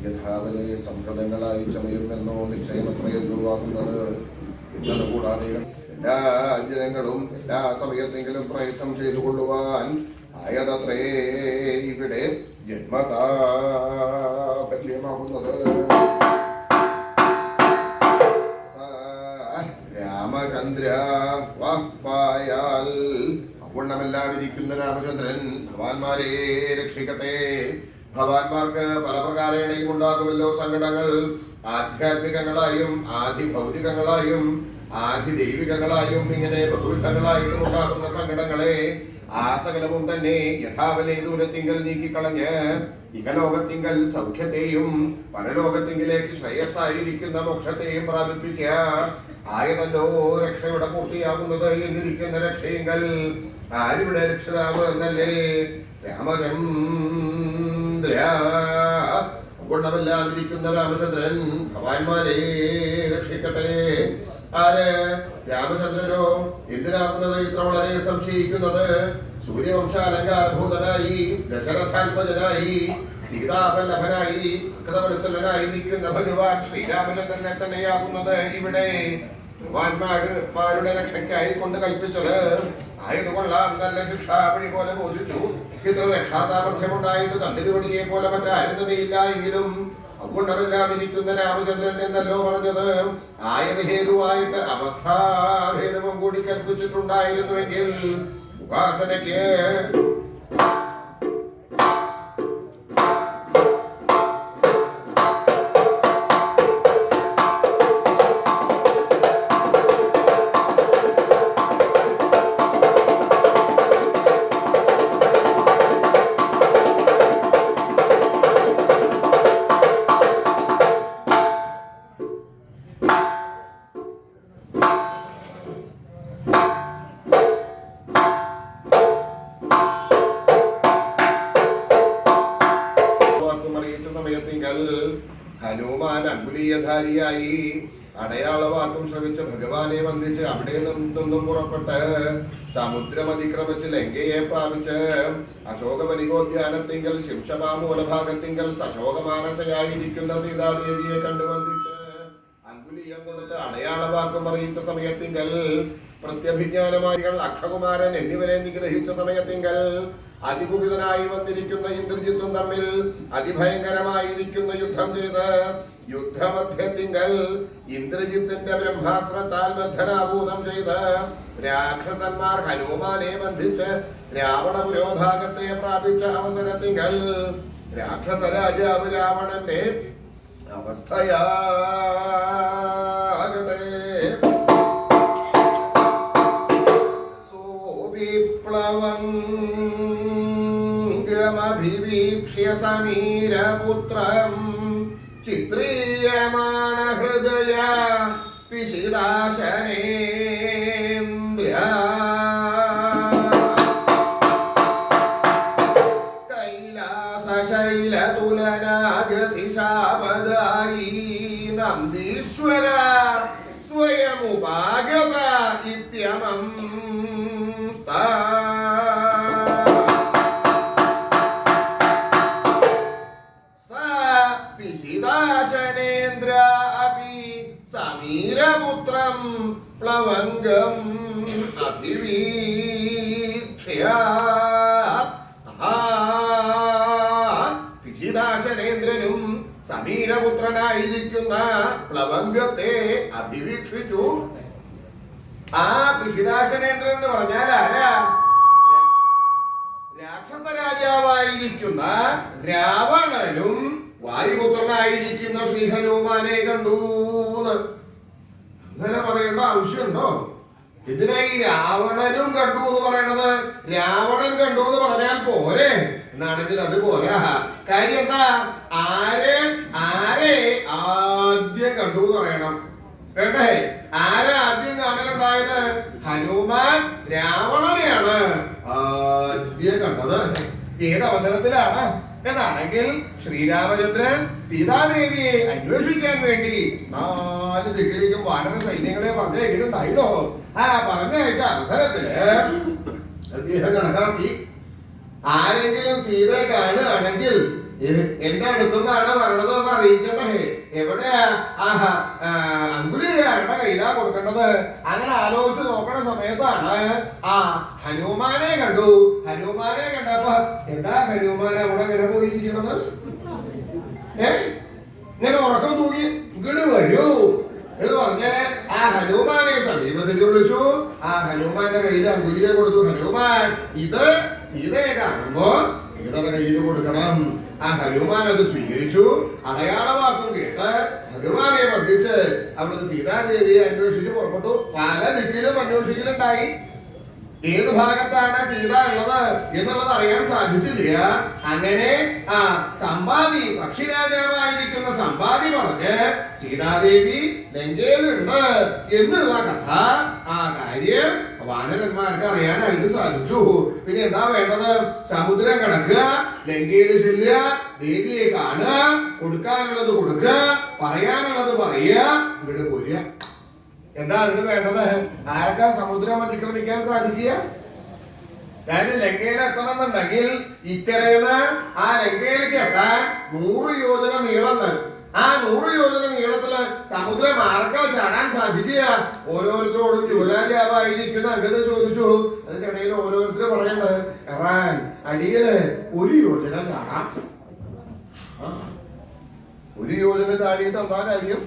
യഥാവലെ സമ്പ്രദങ്ങളായി ചമയുമെന്നോ നിശ്ചയമത്രയുവാകുന്നത്. കൂടാതെ എല്ലാ ജനങ്ങളും എല്ലാ സമയത്തെങ്കിലും പ്രയത്നം ചെയ്തുകൊള്ളുവാൻ ആയതത്രേ ഇവിടെ ജന്മസാഫല്യമാകുന്നത്. രാമചന്ദ്ര വാക്പായാൽ അപൂർണമെല്ലാം ഇരിക്കുന്ന രാമചന്ദ്രൻ ഭവാന്മാരെ രക്ഷിക്കട്ടെ. ഭവാന്മാർക്ക് പല പ്രകാരേണയും ഉണ്ടാകുമല്ലോ സങ്കടങ്ങൾ. ആധ്യാത്മികങ്ങളായും ആധിഭൗതികങ്ങളായും ആധിദൈവികങ്ങളായും ഇങ്ങനെ ബഹുവിധങ്ങളായിട്ടും ഉണ്ടാകുന്ന സങ്കടങ്ങളെ ആ സകലവും തന്നെ യഥാവലെ ദൂരത്തിങ്കൽ നീക്കിക്കളഞ്ഞ് ഇഹലോകത്തിങ്കൽ സൗഖ്യത്തെയും പരലോകത്തിങ്കിലേക്ക് ശ്രേയസ്സായിരിക്കുന്ന മോക്ഷത്തെയും പ്രാപിപ്പിക്കുക. ആയതല്ലോ രക്ഷയുടെ പൂർത്തിയാകുന്നത്. എന്നിരിക്കുന്ന രക്ഷയെങ്കിൽ ആരിവിടെ രക്ഷിതാവ് എന്നല്ലേ? രാമചന്ദ്ര ഗുണമെല്ലാം ഇരിക്കുന്ന രാമചന്ദ്രൻ ഭവാന്മാരെ രക്ഷിക്കട്ടെ. ആര്? രാമചന്ദ്രനോ? എന്തിനാകുന്നത് ഇത്ര വളരെ സംശയിക്കുന്നത്? സൂര്യവംശാലങ്കാരഭൂതനായി ദശരഥാത്മജനായി സീതാവല്ലഭനായി കൃതവത്സലനായി നിൽക്കുന്ന ഭഗവാൻ ശ്രീരാമചന്ദ്രനെ തന്നെയാകുന്നത് ഇവിടെ ഭഗവാന്മാരുടെ രക്ഷയ്ക്കായി കൊണ്ട് കൽപ്പിച്ചത്. ആയതുകൊള്ളാം നല്ല ശിക്ഷാപടി പോലെ ബോധിച്ചു. ഇത്ര രക്ഷാസാമർഥ്യമുണ്ടായിട്ട് തന്തിരുവടിയെ പോലെ മറ്റായിരുന്നതയില്ല എങ്കിലും അഗുണമെല്ലാം ഇരിക്കുന്ന രാമചന്ദ്രൻ എന്നല്ലോ പറഞ്ഞത്. ആയത് ഹേതുവായിട്ട് അവസ്ഥാഭേദവും കൂടി കൽപ്പിച്ചിട്ടുണ്ടായിരുന്നുവെങ്കിൽ ഉപാസനയ്ക്ക് ഹനുമാൻ അങ്കുലീയധാരിയായി അടയാളവാക്കം ശ്രമിച്ച് ഭഗവാനെ വന്ദിച്ച് അവിടെ നിന്നും പുറപ്പെട്ട് സമുദ്രം അതിക്രമിച്ച് ലങ്കയെ പ്രാപിച്ച് അശോകവനികോദ്യാനത്തിങ്കൽ ശിംശപാമൂലഭാഗത്തിങ്കൽ സശോകമാനസയായിരിക്കുന്ന സീതാദേവിയെ കണ്ടു വന്ദിച്ച് അങ്കുലീയം കൊടുത്ത് അടയാളവാക്കം അറിയിച്ച സമയത്തിങ്കൽ പ്രത്യഭിജ്ഞാനമാരികൾ അക്ഷകുമാരൻ എന്നിവരെ നിഗ്രഹിച്ച സമയത്തിങ്കൽ അതികുപിതനായി വന്നിരിക്കുന്ന ഇന്ദ്രജിത്തും തമ്മിൽ അതിഭയങ്കരമായിരിക്കുന്ന യുദ്ധം ചെയ്ത് യുദ്ധമധ്യത്തിങ്കൽ ഇന്ദ്രജിത്തിന്റെ ബ്രഹ്മാസ്ത്രത്താൽ ബദ്ധനാഭൂതം ചെയ്ത് രാക്ഷസന്മാർ ഹനുമാനെ ബന്ധിച്ച് രാവണ പുരോഭാഗത്തെ പ്രാപിച്ച അവസരത്തിങ്കൽ രാക്ഷസ രാജാവ് രാവണന്റെ അവസ്ഥയാകട്ടെ. സോവിപ്ലവംഗമഭിവീക്ഷ്യ സമീരപുത്രം ചിത്രീയമാണ ഹൃദയ പിശിദാശനേന്ദ്ര കൈലാസശൈലതുലനാഗസിശാപദായി നന്ദീശ്വര സ്വയമുപാഗത ഇത്യമം പിശിദാശനേന്ദ്ര അപി സമീരപുത്രം പ്ലവംഗം അഭിവീക്ഷ്യ പിശിദാശനേന്ദ്രനും സമീരപുത്രനായിരിക്കുന്ന പ്ലവംഗത്തെ അഭിവീക്ഷിച്ചു. ആ പിശിദാശനേന്ദ്രൻ എന്ന് പറഞ്ഞാൽ ആരാ? രാക്ഷസ രാജാവായിരിക്കുന്ന രാവണനും വായുപുത്രനായിരിക്കുന്ന ശ്രീ ഹനുമാനെ കണ്ടു. അങ്ങനെ പറയേണ്ട ആവശ്യമുണ്ടോ? ഇതിനായി രാവണനും കണ്ടു എന്ന് പറയണത് രാവണൻ കണ്ടു എന്ന് പറഞ്ഞാൽ പോരെ? എന്നാണെങ്കിൽ അത് പോരാ. കാര്യം എന്താ? ആരെ ആദ്യം കണ്ടു എന്ന് പറയണം. വേണ്ടേ? ആരാ ആദ്യം കാണലുണ്ടായത്? ഹനുമാൻ രാവണനെയാണ് ആദ്യം കണ്ടത്. ഏത് അവസരത്തിലാണ് എന്നാണെങ്കിൽ ശ്രീരാമചന്ദ്രൻ സീതാദേവിയെ അന്വേഷിക്കാൻ വേണ്ടി 4 ദിക്കിലേക്കും വാനര സൈന്യങ്ങളെ പറഞ്ഞയക്കുന്നുണ്ടായില്ലോ. ആ പറഞ്ഞയച്ച അവസരത്തില് അദ്ദേഹം കണക്കാക്കി, ആരെങ്കിലും സീതയെ കാണുകയാണെങ്കിൽ എന്റെ അടുത്തുനിന്നാണ് വരണത് എന്ന് അറിയിക്കണ്ടേ. എവിടെയാ? അങ്കുലിയുടെ കയ്യിലാ കൊടുക്കേണ്ടത്. അങ്ങനെ ആലോചിച്ച് നോക്കണ സമയത്താണ് ഹനുമാനെ കണ്ടു. ഹനുമാനെ കണ്ടപ്പോ എന്താ ഹനുമാൻ അവിടെ ഇങ്ങനെ പോയിരിക്കണത്? ഇങ്ങനെ ഉറക്കം തൂങ്ങി ഇങ്ങോട്ട് വരൂ എന്ന് പറഞ്ഞ് ആ ഹനുമാനെ സമീപത്തേക്ക് വിളിച്ചു. ആ ഹനുമാന്റെ കയ്യിൽ അങ്കുലിയെ കൊടുത്തു. ഹനുമാൻ, ഇത് സീതയെ കാണുമ്പോ സീതയുടെ കയ്യിൽ കൊടുക്കണം. ആ ഹനുമാൻ അത് സ്വീകരിച്ചു. അടയാളവാക്കും കേട്ട് ഭഗവാനെ ബന്ധിച്ച് അവിടുന്ന് സീതാദേവിയെ അന്വേഷിച്ച് പുറപ്പെട്ടു. പല ദിക്കിലും അന്വേഷിക്കലുണ്ടായി. ഏത് ഭാഗത്താണ് സീത ഉള്ളത് എന്നുള്ളത് അറിയാൻ സാധിച്ചില്ല. അങ്ങനെ സമ്പാദി, പക്ഷിരാജാവായിരിക്കുന്ന സമ്പാദി പറഞ്ഞ് സീതാദേവി ലങ്കയിലുണ്ട് എന്നുള്ള കഥ, ആ കാര്യം വാനരന്മാർക്ക് അറിയാനായിട്ട് സാധിച്ചു. പിന്നെ എന്താ വേണ്ടത്? സമുദ്രം കടക്കുക, ലങ്കയിൽ ചെല്ലുക, ദേവിയെ കാണുക, കൊടുക്കാനുള്ളത് കൊടുക്കുക, പറയാനുള്ളത് പറയുക, ഇവിടെ പോരുക. എന്താ അതിന് വേണ്ടത്? ആർക്കാ സമുദ്രം അതിക്രമിക്കാൻ സാധിക്കുക? കാര്യം ലങ്കയിൽ എത്തണമെന്നുണ്ടെങ്കിൽ ഇക്കരയിന്ന് ആ ലങ്കയിലേക്ക് എത്താൻ 100 യോജന നീളമുണ്ട്. ആ 100 യോജന നീളത്തില് സമുദ്രം ആർക്കാ ചാടാൻ സാധിക്കുക? ഓരോരുത്തരോടും യുവരാജാവായിരിക്കുന്ന അംഗത ചോദിച്ചു. അതിനിടയിൽ ഓരോരുത്തർ പറയണ്ടത് എറാൻ അടിയന് 1 യോജന ചാടാം. 1 യോജന ചാടിയിട്ട് എന്താ കാര്യം?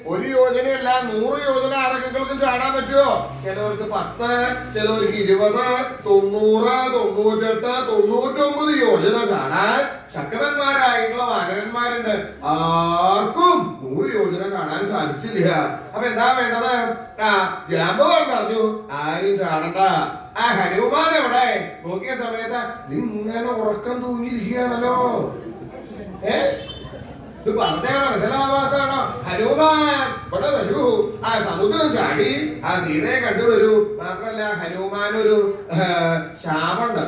1 യോജനയല്ല, 100 യോജന ആരൊക്കെകൾക്കും ചാടാൻ പറ്റുമോ? ചിലവർക്ക് 10, ചിലവർക്ക് 20, 90, 98, 99 യോജന ചാടാൻ ശക്തന്മാരായിട്ടുള്ള വാനരന്മാരുണ്ട്. ആർക്കും 100 യോജന കാണാൻ സാധിച്ചില്ല. അപ്പൊ എന്താ വേണ്ടത്? ജാമ്പവാൻ പറഞ്ഞു ആരും ചാടണ്ട. ആ ഹനുമാൻ എവിടെ? നോക്കിയ സമയത്ത് ഇങ്ങനെ ഉറക്കം തൂങ്ങിയിരിക്കുകയാണല്ലോ. ഇത് പറഞ്ഞാ മനസ്സിലാവാത്താണോ? ഹനുമാൻ ഇവിടെ വരൂ, ആ സമുദ്രം ചാടി ആ സീതയെ കണ്ടുവരൂ. മാത്രല്ല ഹനുമാനൊരു ശാപമുണ്ട്.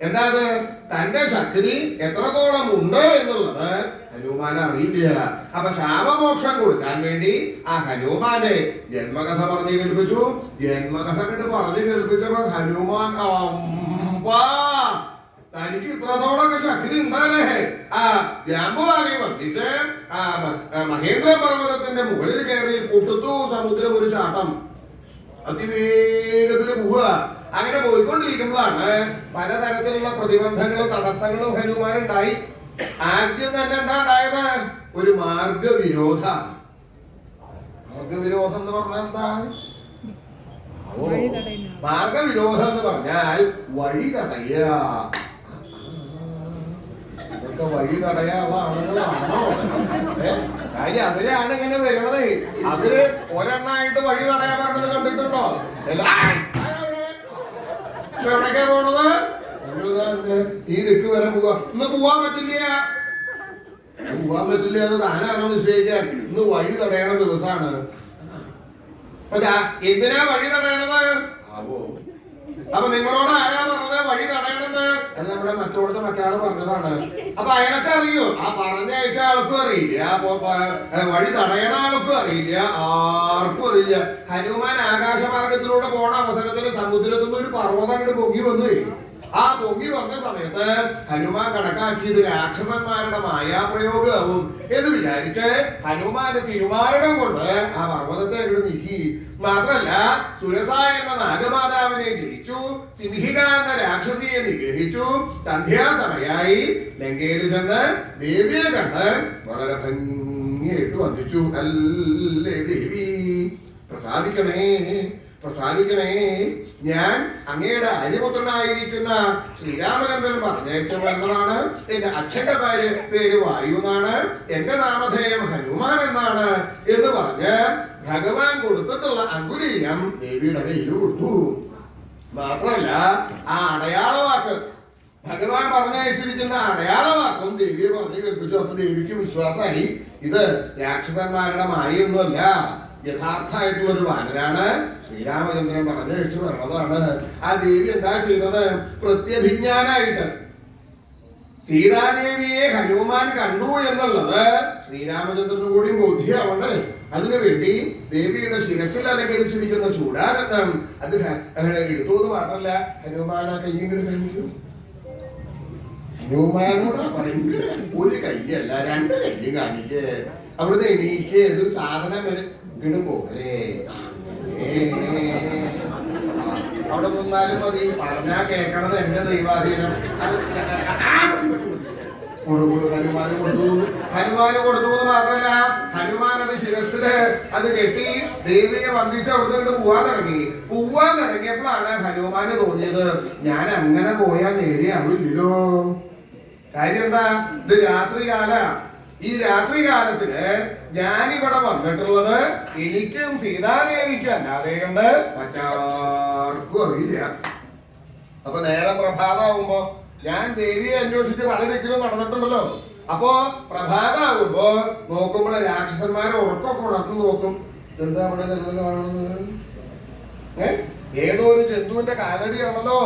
എന്താ അത്? തന്റെ ശക്തി എത്രത്തോളം ഉണ്ട് എന്നുള്ളത് ഹനുമാൻ അറിയില്ല. അപ്പൊ ശാപമോക്ഷം കൊടുക്കാൻ വേണ്ടി ആ ഹനുമാനെ ജന്മകഥ പറഞ്ഞു കേൾപ്പിച്ചു. ജന്മകഥ കണ്ട് പറഞ്ഞു കേൾപ്പിച്ചപ്പോ ഹനുമാൻ തനിക്ക് ഇത്രത്തോളൊക്കെ ശക്തി ഉണ്ടാലേ. ആ ജാമ്പവാനെ വന്നിച്ച് മഹേന്ദ്ര പർവ്വതത്തിന്റെ മുകളിൽ കയറി കൊടുത്തു സമുദ്രം ഒരു ചാട്ടം. അതിവേഗത്തിൽ പോവുക. അങ്ങനെ പോയിക്കൊണ്ടിരിക്കുമ്പോഴാണ് പലതരത്തിലുള്ള പ്രതിബന്ധങ്ങളും തടസ്സങ്ങളും ഹനുമാനുണ്ടായി. ആദ്യം തന്നെ എന്താ ഉണ്ടായത്? ഒരു മാർഗവിരോധ. മാർഗവിരോധം എന്ന് പറഞ്ഞാൽ എന്താ? മാർഗവിരോധം എന്ന് പറഞ്ഞാൽ വഴി തടയുക. ഇതൊക്കെ വഴി തടയാനുള്ള ആളുകളാണോ? കാര്യം അവരാണ് ഇങ്ങനെ വരണത്. അവര് ഒരെണ്ണായിട്ട് വഴി തടയാൻ പറഞ്ഞത് കണ്ടിട്ടുണ്ടോ? എവിടേക്കാ പോണത്? ഈ ദിക്ക് വരെ പോവാ. ഇന്ന് പോവാൻ പറ്റില്ല. പോവാൻ പറ്റില്ല എന്ന് താനാണോ നിശ്ചയിക്കാൻ? ഇന്ന് വഴി തടയണ ദിവസമാണ്. എന്തിനാ വഴി തടയണത്? അപ്പൊ നിങ്ങളോട് ആരാ പറഞ്ഞത് വഴി തടയണമെന്ന്? അത് നമ്മുടെ മറ്റോടത്തെ മറ്റാള് പറഞ്ഞതാണ്. അപ്പൊ അയാൾക്ക് അറിയോ? ആ പറഞ്ഞയച്ച ആൾക്കും അറിയില്ല, വഴി തടയണ ആൾക്കും അറിയില്ല, ആർക്കും അറിയില്ല. ഹനുമാൻ ആകാശമാർഗത്തിലൂടെ പോണ അവസരത്തിൽ സമുദ്രത്തിൽ ഒരു പർവ്വതം അങ്ങോട്ട് പൊങ്ങി വന്നു. ആ പൊങ്ങി വന്ന സമയത്ത് ഹനുമാൻ കണക്കാക്കിയത് രാക്ഷസന്മാരുടെ മായാപ്രയോഗവും എന്ന് വിചാരിച്ച് ഹനുമാന് തിരുമാരണം കൊണ്ട് ആ പർവ്വതത്തെ അങ്ങോട്ട് നീക്കി. മാത്രല്ല സുരസ എന്ന നാഗമാതാവിനെ ജയിച്ചു, സിംഹിക എന്ന രാക്ഷസിയെ നിഗ്രഹിച്ചു. സന്ധ്യാസമയായി ലങ്കയിൽ ചെന്ന് ദേവിയെ കണ്ട് വളരെ ഭംഗിയായിട്ട് വന്ദിച്ചു. അല്ലേ ദേവി, പ്രസാദിക്കണേ പ്രസാദിക്കണേ, ഞാൻ അങ്ങയുടെ അരിപുത്രനായിരിക്കുന്ന ശ്രീരാമചന്ദ്രൻ പറഞ്ഞയച്ചു വരുന്നതാണ്. എന്റെ അച്ഛന്റെ പേര് വായു എന്നാണ്, എന്റെ നാമധേയം ഹനുമാൻ എന്നാണ് എന്ന് പറഞ്ഞ് ഭഗവാൻ കൊടുത്തിട്ടുള്ള അങ്കുലീയം ദേവിയുടെ കയ്യിൽ കൊടുത്തു. മാത്രമല്ല ആ അടയാളവാക്ക്, ഭഗവാൻ പറഞ്ഞയച്ചിരിക്കുന്ന അടയാളവാക്കും ദേവിയെ പറഞ്ഞു കേൾപ്പിച്ചു. അപ്പൊ ദേവിക്ക് വിശ്വാസമായി ഇത് രാക്ഷസന്മാരുടെ മായൊന്നുമല്ല, യഥാർത്ഥമായിട്ടുള്ള ഒരു വാനരാണ്, ശ്രീരാമചന്ദ്രൻ പറഞ്ഞു വെച്ച് പറഞ്ഞതാണ്. ആ ദേവി എന്താ ചെയ്തത്? പ്രത്യഭിജ്ഞാനായിട്ട് സീതാദേവിയെ ഹനുമാൻ കണ്ടു എന്നുള്ളത് ശ്രീരാമചന്ദ്രനും കൂടി ബോധ്യമാവണ്ടേ. അതിനുവേണ്ടി ദേവിയുടെ ശിരസിൽ അലങ്കരിച്ചിരിക്കുന്ന ചൂടാരത്നം അത് എടുത്തു എന്ന് മാത്രമല്ല, ഹനുമാൻ ആ കയ്യും കൂടി കാണിക്കും. ഹനുമാനോട് പറയുമ്പോൾ ഒരു കയ്യല്ല 2 കയ്യും കാണിക്ക്. അവിടുന്ന് എണീക്ക് ഒരു സാധനം ഇങ്ങോട്ട് പോരെ, അവിടെ നിന്നാലും മതി. പറഞ്ഞാ കേൾക്കണത് എന്റെ ദൈവാധീനം. ഹനുമാന് കൊടുത്തു. ഹനുമാന് കൊടുത്തു എന്ന് മാത്രമല്ല, ഹനുമാൻ അത് ശിരസില് അത് കെട്ടി ദേവിയെ വന്ദിച്ച് അവിടുന്ന് പോവാൻ തുടങ്ങിയപ്പോഴാണ് ഹനുമാന് തോന്നിയത്, ഞാൻ അങ്ങനെ പോയാൽ നേരെയാവില്ലല്ലോ. കാര്യം എന്താ? ഇത് രാത്രികാല. ഈ രാത്രികാലത്തില് ഞാനിവിടെ വന്നിട്ടുള്ളത് എനിക്കും സീതാദേവിക്കും അല്ലാതെ കൊണ്ട് മറ്റാർക്കും അറിയില്ല. അപ്പൊ നേരെ പ്രഭാതമാകുമ്പോ ഞാൻ ദേവിയെ അന്വേഷിച്ച് പല ദിക്കിലും നടന്നിട്ടുണ്ടല്ലോ. അപ്പോ പ്രഭാതമാകുമ്പോ നോക്കുമ്പോൾ രാക്ഷസന്മാരെ ഉറക്കൊക്കെ ഉണർന്നു നോക്കും. എന്താ അവിടെ കാണുന്നത്? ഏതോ ഒരു ജന്തുവിന്റെ കാലടിയാണല്ലോ,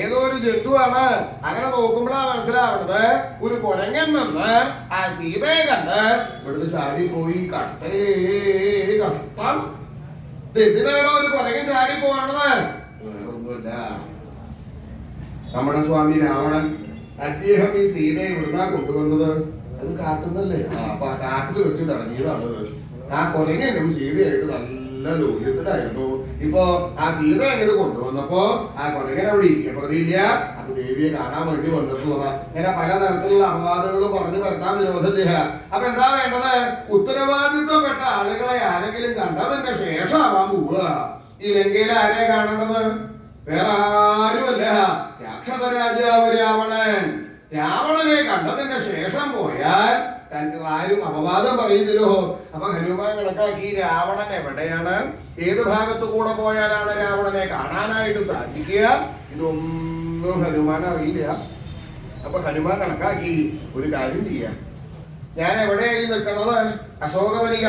ഏതോ ഒരു ജന്തുവാണ്. അങ്ങനെ നോക്കുമ്പോഴാണ് മനസ്സിലാവുന്നത് ഒരു കുരങ്ങൻ വന്ന് ആ സീതയെ കണ്ട് ഇവിടുന്ന് ചാടി പോയി. കഷ്ടം. എന്തിനാണോ ഒരു കുരങ്ങൻ ചാടി പോകണത്? വേറൊന്നുമില്ല, നമ്മുടെ സ്വാമി രാവണൻ അദ്ദേഹം ഈ സീതയെ ഇവിടുന്നാ കൊണ്ടുവന്നത്. അത് കാട്ടുന്നല്ലേ? അപ്പൊ ആ കാട്ടിൽ വെച്ച് തുടങ്ങിയതാണത്. ആ കുരങ്ങനും സീതയായിട്ട് നല്ല ലോഹ്യത്തിലായിരുന്നു. ഇപ്പൊ ആ സീത അങ്ങോട്ട് കൊണ്ടുവന്നപ്പോ ആ കുരങ്ങൻ അവിടെ ഇരിക്കാൻ പ്രതിയില്ല. അത് ദേവിയെ കാണാൻ വേണ്ടി വന്നിട്ടുള്ളതാ. ഇങ്ങനെ പലതരത്തിലുള്ള അപവാദങ്ങളും പറഞ്ഞു വരുത്താൻ വിരോധമില്ല. അപ്പൊ എന്താ വേണ്ടത്? ഉത്തരവാദിത്വപ്പെട്ട ആളുകളെ ആരെങ്കിലും കണ്ടതിന്റെ ശേഷമാവാൻ പോവുക. ഈ ലങ്കയിൽ ആരെയാ കാണേണ്ടത്? വേറെ ആരുമല്ല, രാക്ഷസ രാജാവ് രാവണൻ. രാവണനെ കണ്ടതിന്റെ ശേഷം പോയാൽ ആരും അപവാദം പറയില്ലല്ലോ. അപ്പൊ ഹനുമാൻ കണക്കാക്കി രാവണൻ എവിടെയാണ്, ഏത് ഭാഗത്തു കൂടെ പോയാലാണ് രാവണനെ കാണാനായിട്ട് സാധിക്കുക, ഇതൊന്നും ഹനുമാൻ അറിയില്ല. അപ്പൊ ഹനുമാൻ കണക്കാക്കി ഒരു കാര്യം ചെയ്യാം, ഞാൻ എവിടെയായി നിൽക്കണത്? അശോകവനിക.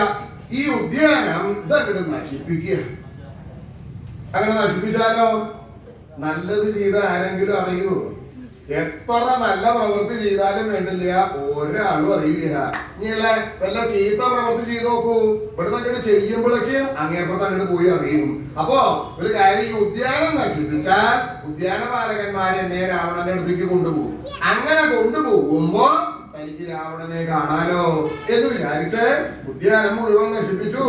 ഈ ഉദ്യാനം ഇതങ്ങോട്ട് നശിപ്പിക്കുക. അങ്ങനെ നശിപ്പിച്ചാലോ? നല്ലത് ചെയ്ത ആരെങ്കിലും അറിയുമോ? എത്ര നല്ല പ്രവൃത്തി ചെയ്താലും വേണ്ടില്ല, ഒരാളും അറിയില്ല. ഇനിയല്ല വല്ല ചീത്ത പ്രവൃത്തി ചെയ്ത് നോക്കൂ, ഇവിടുന്ന് അങ്ങോട്ട് ചെയ്യുമ്പോഴേക്കും അങ്ങേപ്പുറത്ത് അങ്ങോട്ട് പോയി അറിയും. അപ്പോ ഒരു കാര്യം, ഈ ഉദ്യാനം നശിപ്പിച്ചാൽ ഉദ്യാനപാലകന്മാർ എന്നെ രാവണന്റെ അടുത്തേക്ക് കൊണ്ടുപോകും. അങ്ങനെ കൊണ്ടുപോകുമ്പോ എനിക്ക് രാവണനെ കാണാലോ എന്ന് വിചാരിച്ച് ഉദ്യാനം മുഴുവൻ നശിപ്പിച്ചു.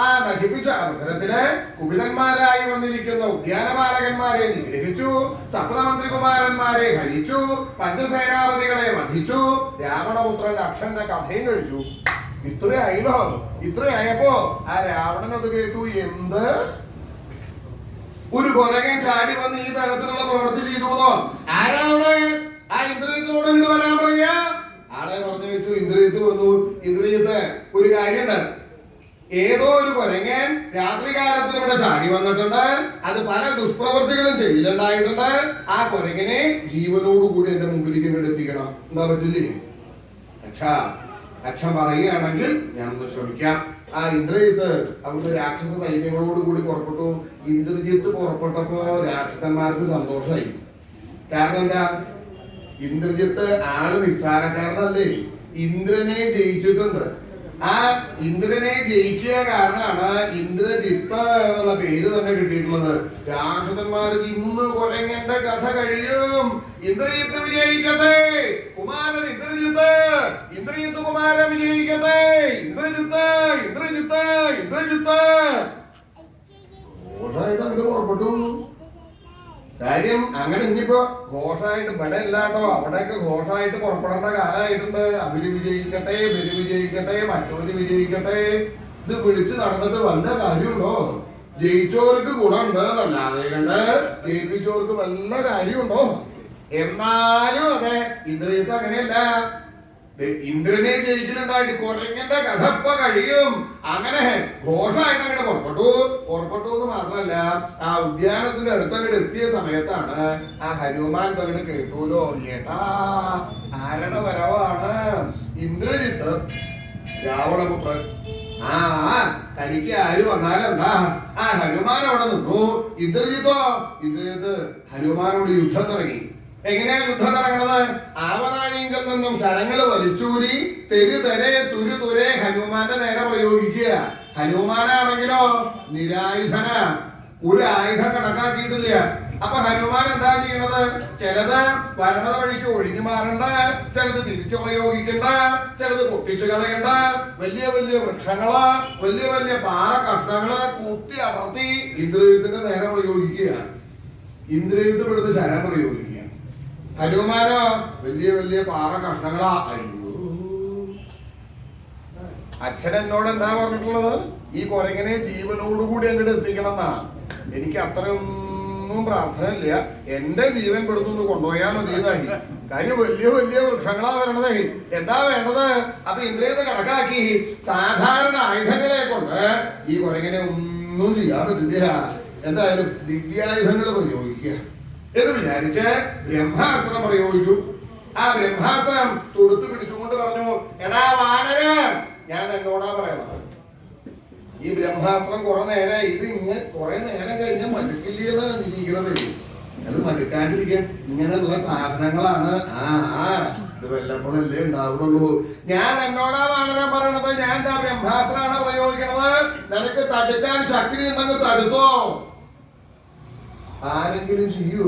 ആ നശിപ്പിച്ച അവസരത്തില് കുപിതന്മാരായി വന്നിരിക്കുന്ന ഉദ്യാനപാലകന്മാരെ നിഗ്രഹിച്ചു, സപ്തമന്ത്രികുമാരന്മാരെ ഹരിച്ചു, പഞ്ചസേനാപതികളെ വധിച്ചു, രാവണപുത്രന്റെ അക്ഷന്റെ കഥയും കഴിച്ചു. ഇത്രയായില്ലോ. ഇത്രയായപ്പോ ആ രാവണൻ അത് കേട്ടു. എന്ത് ഒരു കൊരകൻ ചാടി വന്ന് ഈ തരത്തിലുള്ള പ്രവൃത്തി ചെയ്തു? ആരാവിടെ? ആ ഇന്ദ്രിയത്തിനോട് ഇങ്ങോട്ട് വരാൻ പറയാ. ആളെ പറഞ്ഞു വെച്ചു. ഇന്ദ്രിയത്ത് വന്നു. ഇന്ദ്രിയത്ത് ഒരു കാര്യമുണ്ട്. ഏതോ ഒരു കൊരങ്ങൻ രാത്രികാലത്തിൽ ഇവിടെ ചാടി വന്നിട്ടുണ്ട്. അത് പല ദുഷ്പ്രവൃത്തികളും ചെയ്യലുണ്ടായിട്ടുണ്ട്. ആ കൊരങ്ങനെ ജീവനോടുകൂടി എന്റെ മുമ്പിലേക്ക് ഇവിടെ എത്തിക്കണം. എന്താ പറ്റില്ലേ? അച്ഛൻ പറയുകയാണെങ്കിൽ ഞാൻ ഒന്ന് ശ്രമിക്കാം. ആ ഇന്ദ്രജിത്ത് അവിടുത്തെ രാക്ഷസ സൈന്യങ്ങളോട് കൂടി പുറപ്പെട്ടു. ഇന്ദ്രജിത്ത് പുറപ്പെട്ടപ്പോ രാക്ഷസന്മാർക്ക് സന്തോഷമായി. കാരണം എന്താ? ഇന്ദ്രജിത്ത് ആള് നിസ്സാരക്കാരനല്ലേ, ഇന്ദ്രനെ ജയിച്ചിട്ടുണ്ട്. ആ ഇന്ദ്രനെ ജയിക്കുക കാരണമാണ് ഇന്ദ്രജിത്ത് എന്നുള്ള പേര് തന്നെ കിട്ടിയിട്ടുള്ളത്. രാക്ഷസന്മാർക്ക് ഇന്ന് കൊരങ്ങന്റെ കഥ കഴിയും. ഇന്ദ്രജിത്ത് വിജയിക്കട്ടെ, കുമാരൻ ഇന്ദ്രജിത്ത്, ഇന്ദ്രജിത്ത് കുമാരൻ വിജയിക്കട്ടെ, ഇന്ദ്രജിത്ത്, ഇന്ദ്രജിത്ത്, ഇന്ദ്രജിത്ത്. ഘോഷായിട്ട് അങ്ങോട്ട് പുറപ്പെട്ടു. കാര്യം അങ്ങനെ ഇനിയിപ്പോ ഘോഷായിട്ട് ഇവിടെ ഇല്ലാട്ടോ, അവിടെയൊക്കെ ഘോഷായിട്ട് പുറപ്പെടേണ്ട കാലമായിട്ടുണ്ട്. അവര് വിജയിക്കട്ടെ, ഇവര് വിജയിക്കട്ടെ, മറ്റവര് വിജയിക്കട്ടെ. ഇത് വിളിച്ചു നടന്നിട്ട് വല്ല കാര്യമുണ്ടോ? ജയിച്ചവർക്ക് ഗുണമുണ്ട് എന്നല്ലാതെ കണ്ട് ജയിപ്പിച്ചവർക്ക് വല്ല കാര്യമുണ്ടോ? എന്നാലും അതെ, ഇന്ദ്രജിത്ത് അങ്ങനെയല്ല. ഇന്ദ്രനെ ജയിച്ചിട്ടുണ്ടായിട്ട് കൊരങ്ങന്റെ കഥ ഇപ്പൊ കഴിയും. അങ്ങനെ ഘോഷമായിട്ട് അങ്ങനെ പുറപ്പെട്ടു എന്ന് മാത്രമല്ല, ആ ഉദ്യാനത്തിന്റെ അടുത്തങ്ങോട്ട് എത്തിയ സമയത്താണ് ആ ഹനുമാൻ അങ്ങോട്ട് കേട്ടൂലോ, ഏട്ടാ ആരുടെ വരവാണ്? ഇന്ദ്രജിത്ത്, രാവണപുത്രൻ. ആ തനിക്ക് ആര് വന്നാലെന്താ? ആ ഹനുമാൻ അവിടെ നിന്നു. ഇന്ദ്രജിത്ത് ഹനുമാനോട് യുദ്ധം തുടങ്ങി. എങ്ങനെയാ യുദ്ധം നടക്കണത്? ആവനാഴിയിൽ നിന്നും ശരങ്ങൾ വലിച്ചൂരി തെരുതെരെ തുരുതുരെ ഹനുമാന്റെ നേരെ പ്രയോഗിക്കുക. ഹനുമാനാണെങ്കിലോ നിരായുധന, ഒരു ആയുധം കണക്കാക്കിയിട്ടില്ല. അപ്പൊ ഹനുമാൻ എന്താ ചെയ്യണത്? ചിലത് വരണത വഴിക്ക് ഒഴിഞ്ഞു മാറണ്ട, ചിലത് തിരിച്ചു പ്രയോഗിക്കണ്ട, ചിലത് പൊട്ടിച്ചു കളയണ്ട. വലിയ വലിയ വൃക്ഷങ്ങള്, വലിയ വലിയ പാറ കഷ്ണങ്ങള് കുത്തി അടർത്തി ഇന്ദ്രജിത്തിന്റെ നേരെ പ്രയോഗിക്കുക. ഇന്ദ്രജിത്ത് ഇവിടുത്തെ ശരം പ്രയോഗിക്കുക. ഹനുമാനോ വലിയ വലിയ പാറ കഷ്ണങ്ങളാ. അയ്യോ, അച്ഛൻ എന്നോട് എന്താ പറഞ്ഞിട്ടുള്ളത്? ഈ കൊരങ്ങനെ ജീവനോടുകൂടി അങ്ങോട്ട് എത്തിക്കണം എന്നാ. എനിക്ക് അത്രയൊന്നും പ്രാർത്ഥന ഇല്ല. എന്റെ ജീവൻ പെടുന്നു കൊണ്ടുപോയാൽ മതിയെന്നായി. കാര്യം വലിയ വലിയ വൃക്ഷങ്ങളാ വരണതേ. എന്താ വേണ്ടത്? അപ്പൊ ഇന്ദ്രിയത്തെ കണക്കാക്കി സാധാരണ ആയുധങ്ങളെ കൊണ്ട് ഈ കൊരങ്ങനെ ഒന്നും ചെയ്യാൻ പറ്റില്ല. എന്തായാലും ദിവ്യായുധങ്ങൾ പ്രയോഗിക്കുക എന്ന് വിചാരിച്ച് ബ്രഹ്മാസ്ത്രം പ്രയോഗിച്ചു. ആ ബ്രഹ്മാസ്ത്രം തൊടുത്തു പിടിച്ചുകൊണ്ട് പറഞ്ഞു, എടാ വാനര, ഞാൻ എന്നോടാ പറയണത്. ഈ ബ്രഹ്മാസ്ത്രം കുറെ നേരം കുറെ നേരം കഴിഞ്ഞ മടുക്കില്ലെന്ന് ഇരിക്കണത്. അത് മടുക്കാണ്ടിരിക്കാൻ ഇങ്ങനെയുള്ള സാധനങ്ങളാണ്. ഇത് വല്ലപ്പോഴല്ലേ ഉണ്ടാവുള്ളൂ. ഞാൻ എന്നോടാ വാനര പറയണത്. ഞാൻ എന്താ ബ്രഹ്മാസ്ത്രാണ് പ്രയോഗിക്കണത്. നിനക്ക് തടുക്കാൻ ശക്തി ഉണ്ടെങ്കിൽ തടുത്തോ. ആരെങ്കിലും ചെയ്യൂ.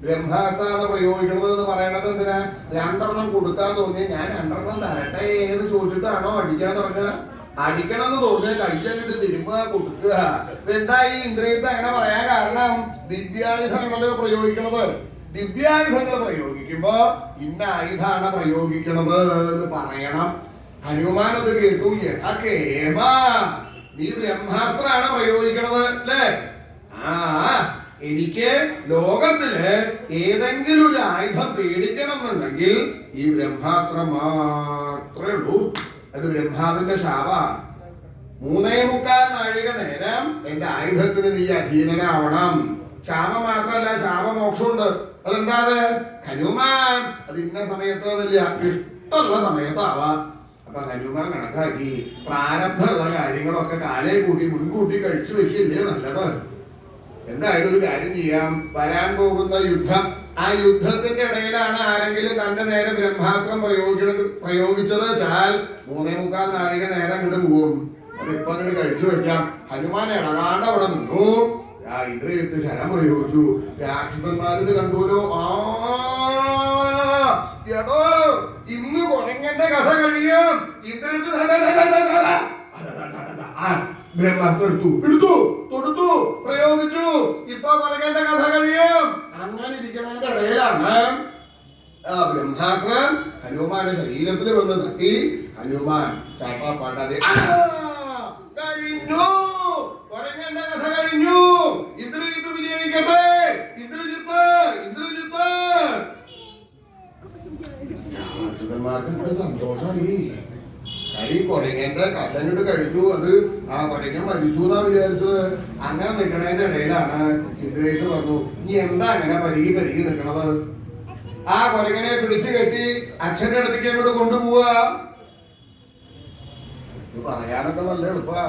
ബ്രഹ്മാസ്ത്രാണ് പ്രയോഗിക്കണത് എന്ന് പറയണത് എന്തിനാ? 2 എണ്ണം കൊടുക്കാൻ തോന്നി ഞാൻ 2 എണ്ണം തരട്ടെ എന്ന് ചോദിച്ചിട്ടാണോ അടിക്കാൻ തുടങ്ങുക? അടിക്കണമെന്ന് തോന്നിയ കയ്യങ്ങിട്ട് തിരുമ്പുക, കൊടുക്കുക. എന്തായി ഇന്ദ്രിയത്തെ അങ്ങനെ പറയാൻ കാരണം? ദിവ്യായുധങ്ങളെ പ്രയോഗിക്കണത്. ദിവ്യായുധങ്ങൾ പ്രയോഗിക്കുമ്പോ ഇന്ന ആയുധാണ് പ്രയോഗിക്കണത് എന്ന് പറയണം. ഹനുമാൻ അത് കേട്ടു. നീ ബ്രഹ്മാസ്ത്രാണ് പ്രയോഗിക്കണത് അല്ലേ? എനിക്ക് ലോകത്തില് ഏതെങ്കിലും ഒരു ആയുധം പേടിക്കണം എന്നുണ്ടെങ്കിൽ ഈ ബ്രഹ്മാസ്ത്രം മാത്രമേ ഉള്ളൂ. അത് ബ്രഹ്മാവിന്റെ ശാപ. 3.25 നാഴിക നേരം എന്റെ ആയുധത്തിന് നീ അധീനനാവണം. ശാപം മാത്രമല്ല, ശാപമോക്ഷമുണ്ട്. അതെന്താ? ഹനുമാൻ അത് ഇന്ന സമയത്ത് അതില്ല, ഇഷ്ടമുള്ള സമയത്താവാം. അപ്പൊ ഹനുമാൻ കണക്കാക്കി പ്രാരംഭമുള്ള കാര്യങ്ങളൊക്കെ കാലേ കൂട്ടി മുൻകൂട്ടി കഴിച്ചു വെക്കില്ലേ നല്ലത്. എന്തായാലും ഒരു കാര്യം ചെയ്യാം. വരാൻ പോകുന്ന യുദ്ധം, ആ യുദ്ധത്തിന്റെ ഇടയിലാണ് ആരെങ്കിലും തന്റെ നേരെ ബ്രഹ്മാസ്ത്രം പ്രയോഗിച്ചത് വെച്ചാൽ 3.25 നാഴിക നേരം അങ്ങോട്ട് പോകും. അതിപ്പോ അങ്ങോട്ട് കഴിച്ചു വെക്കാം. ഹനുമാൻ ഇടകാണ്ട് അവിടെ നിന്നു. ഇന്ദ്രജിത്ത് ശരം പ്രയോഗിച്ചു. രാക്ഷസന്മാരിത് കണ്ടുല്ലോ. എടോ, ഇന്ന് കൊരങ്ങന്റെ കഥ കഴിയും. ഇന്ദ്രജിത്ത് ബ്രഹ്മാസ്ത്രം എടുത്തു തൊടുത്തു പ്രയോഗിച്ചു. ഇപ്പൊ കൊരങ്ങന്റെ കഥ കഴിയും. അങ്ങനെ ഇരിക്കണതിന്റെ ഇടയിലാണ് ബ്രഹ്മാസ്ത്രം ഹനുമാന്റെ ശരീരത്തിൽ വന്ന് തട്ടി. ഹനുമാൻ ചാട്ടാപ്പാട്ടാതെ കഴിഞ്ഞു. കൊരങ്ങന്റെ കഥ കഴിഞ്ഞു. ഇന്ദ്രജിത്ത് വിജയിക്കട്ടെ. ഇന്ദ്രജിത്ത് രാജന്മാർക്ക് സന്തോഷമായി. കാര്യം കൊരങ്ങന്റെ കഥ അങ്ങോട്ട് കഴിഞ്ഞു. അത് ആ കൊരങ്ങൻ മരിച്ചു എന്നാ വിചാരിച്ചത്. അങ്ങനെ നിൽക്കണതിന്റെ ഇടയിലാണ് ഇന്ദ്രജിത്ത് പറഞ്ഞു, നീ എന്താ അങ്ങനെ പരികി നിൽക്കണത്? ആ കൊരങ്ങനെ പിടിച്ചു കെട്ടി അച്ഛന്റെ അടുത്തേക്ക് അങ്ങോട്ട് കൊണ്ടുപോവാ. ഇത് പറയാനൊക്കെ നല്ല എളുപ്പാ.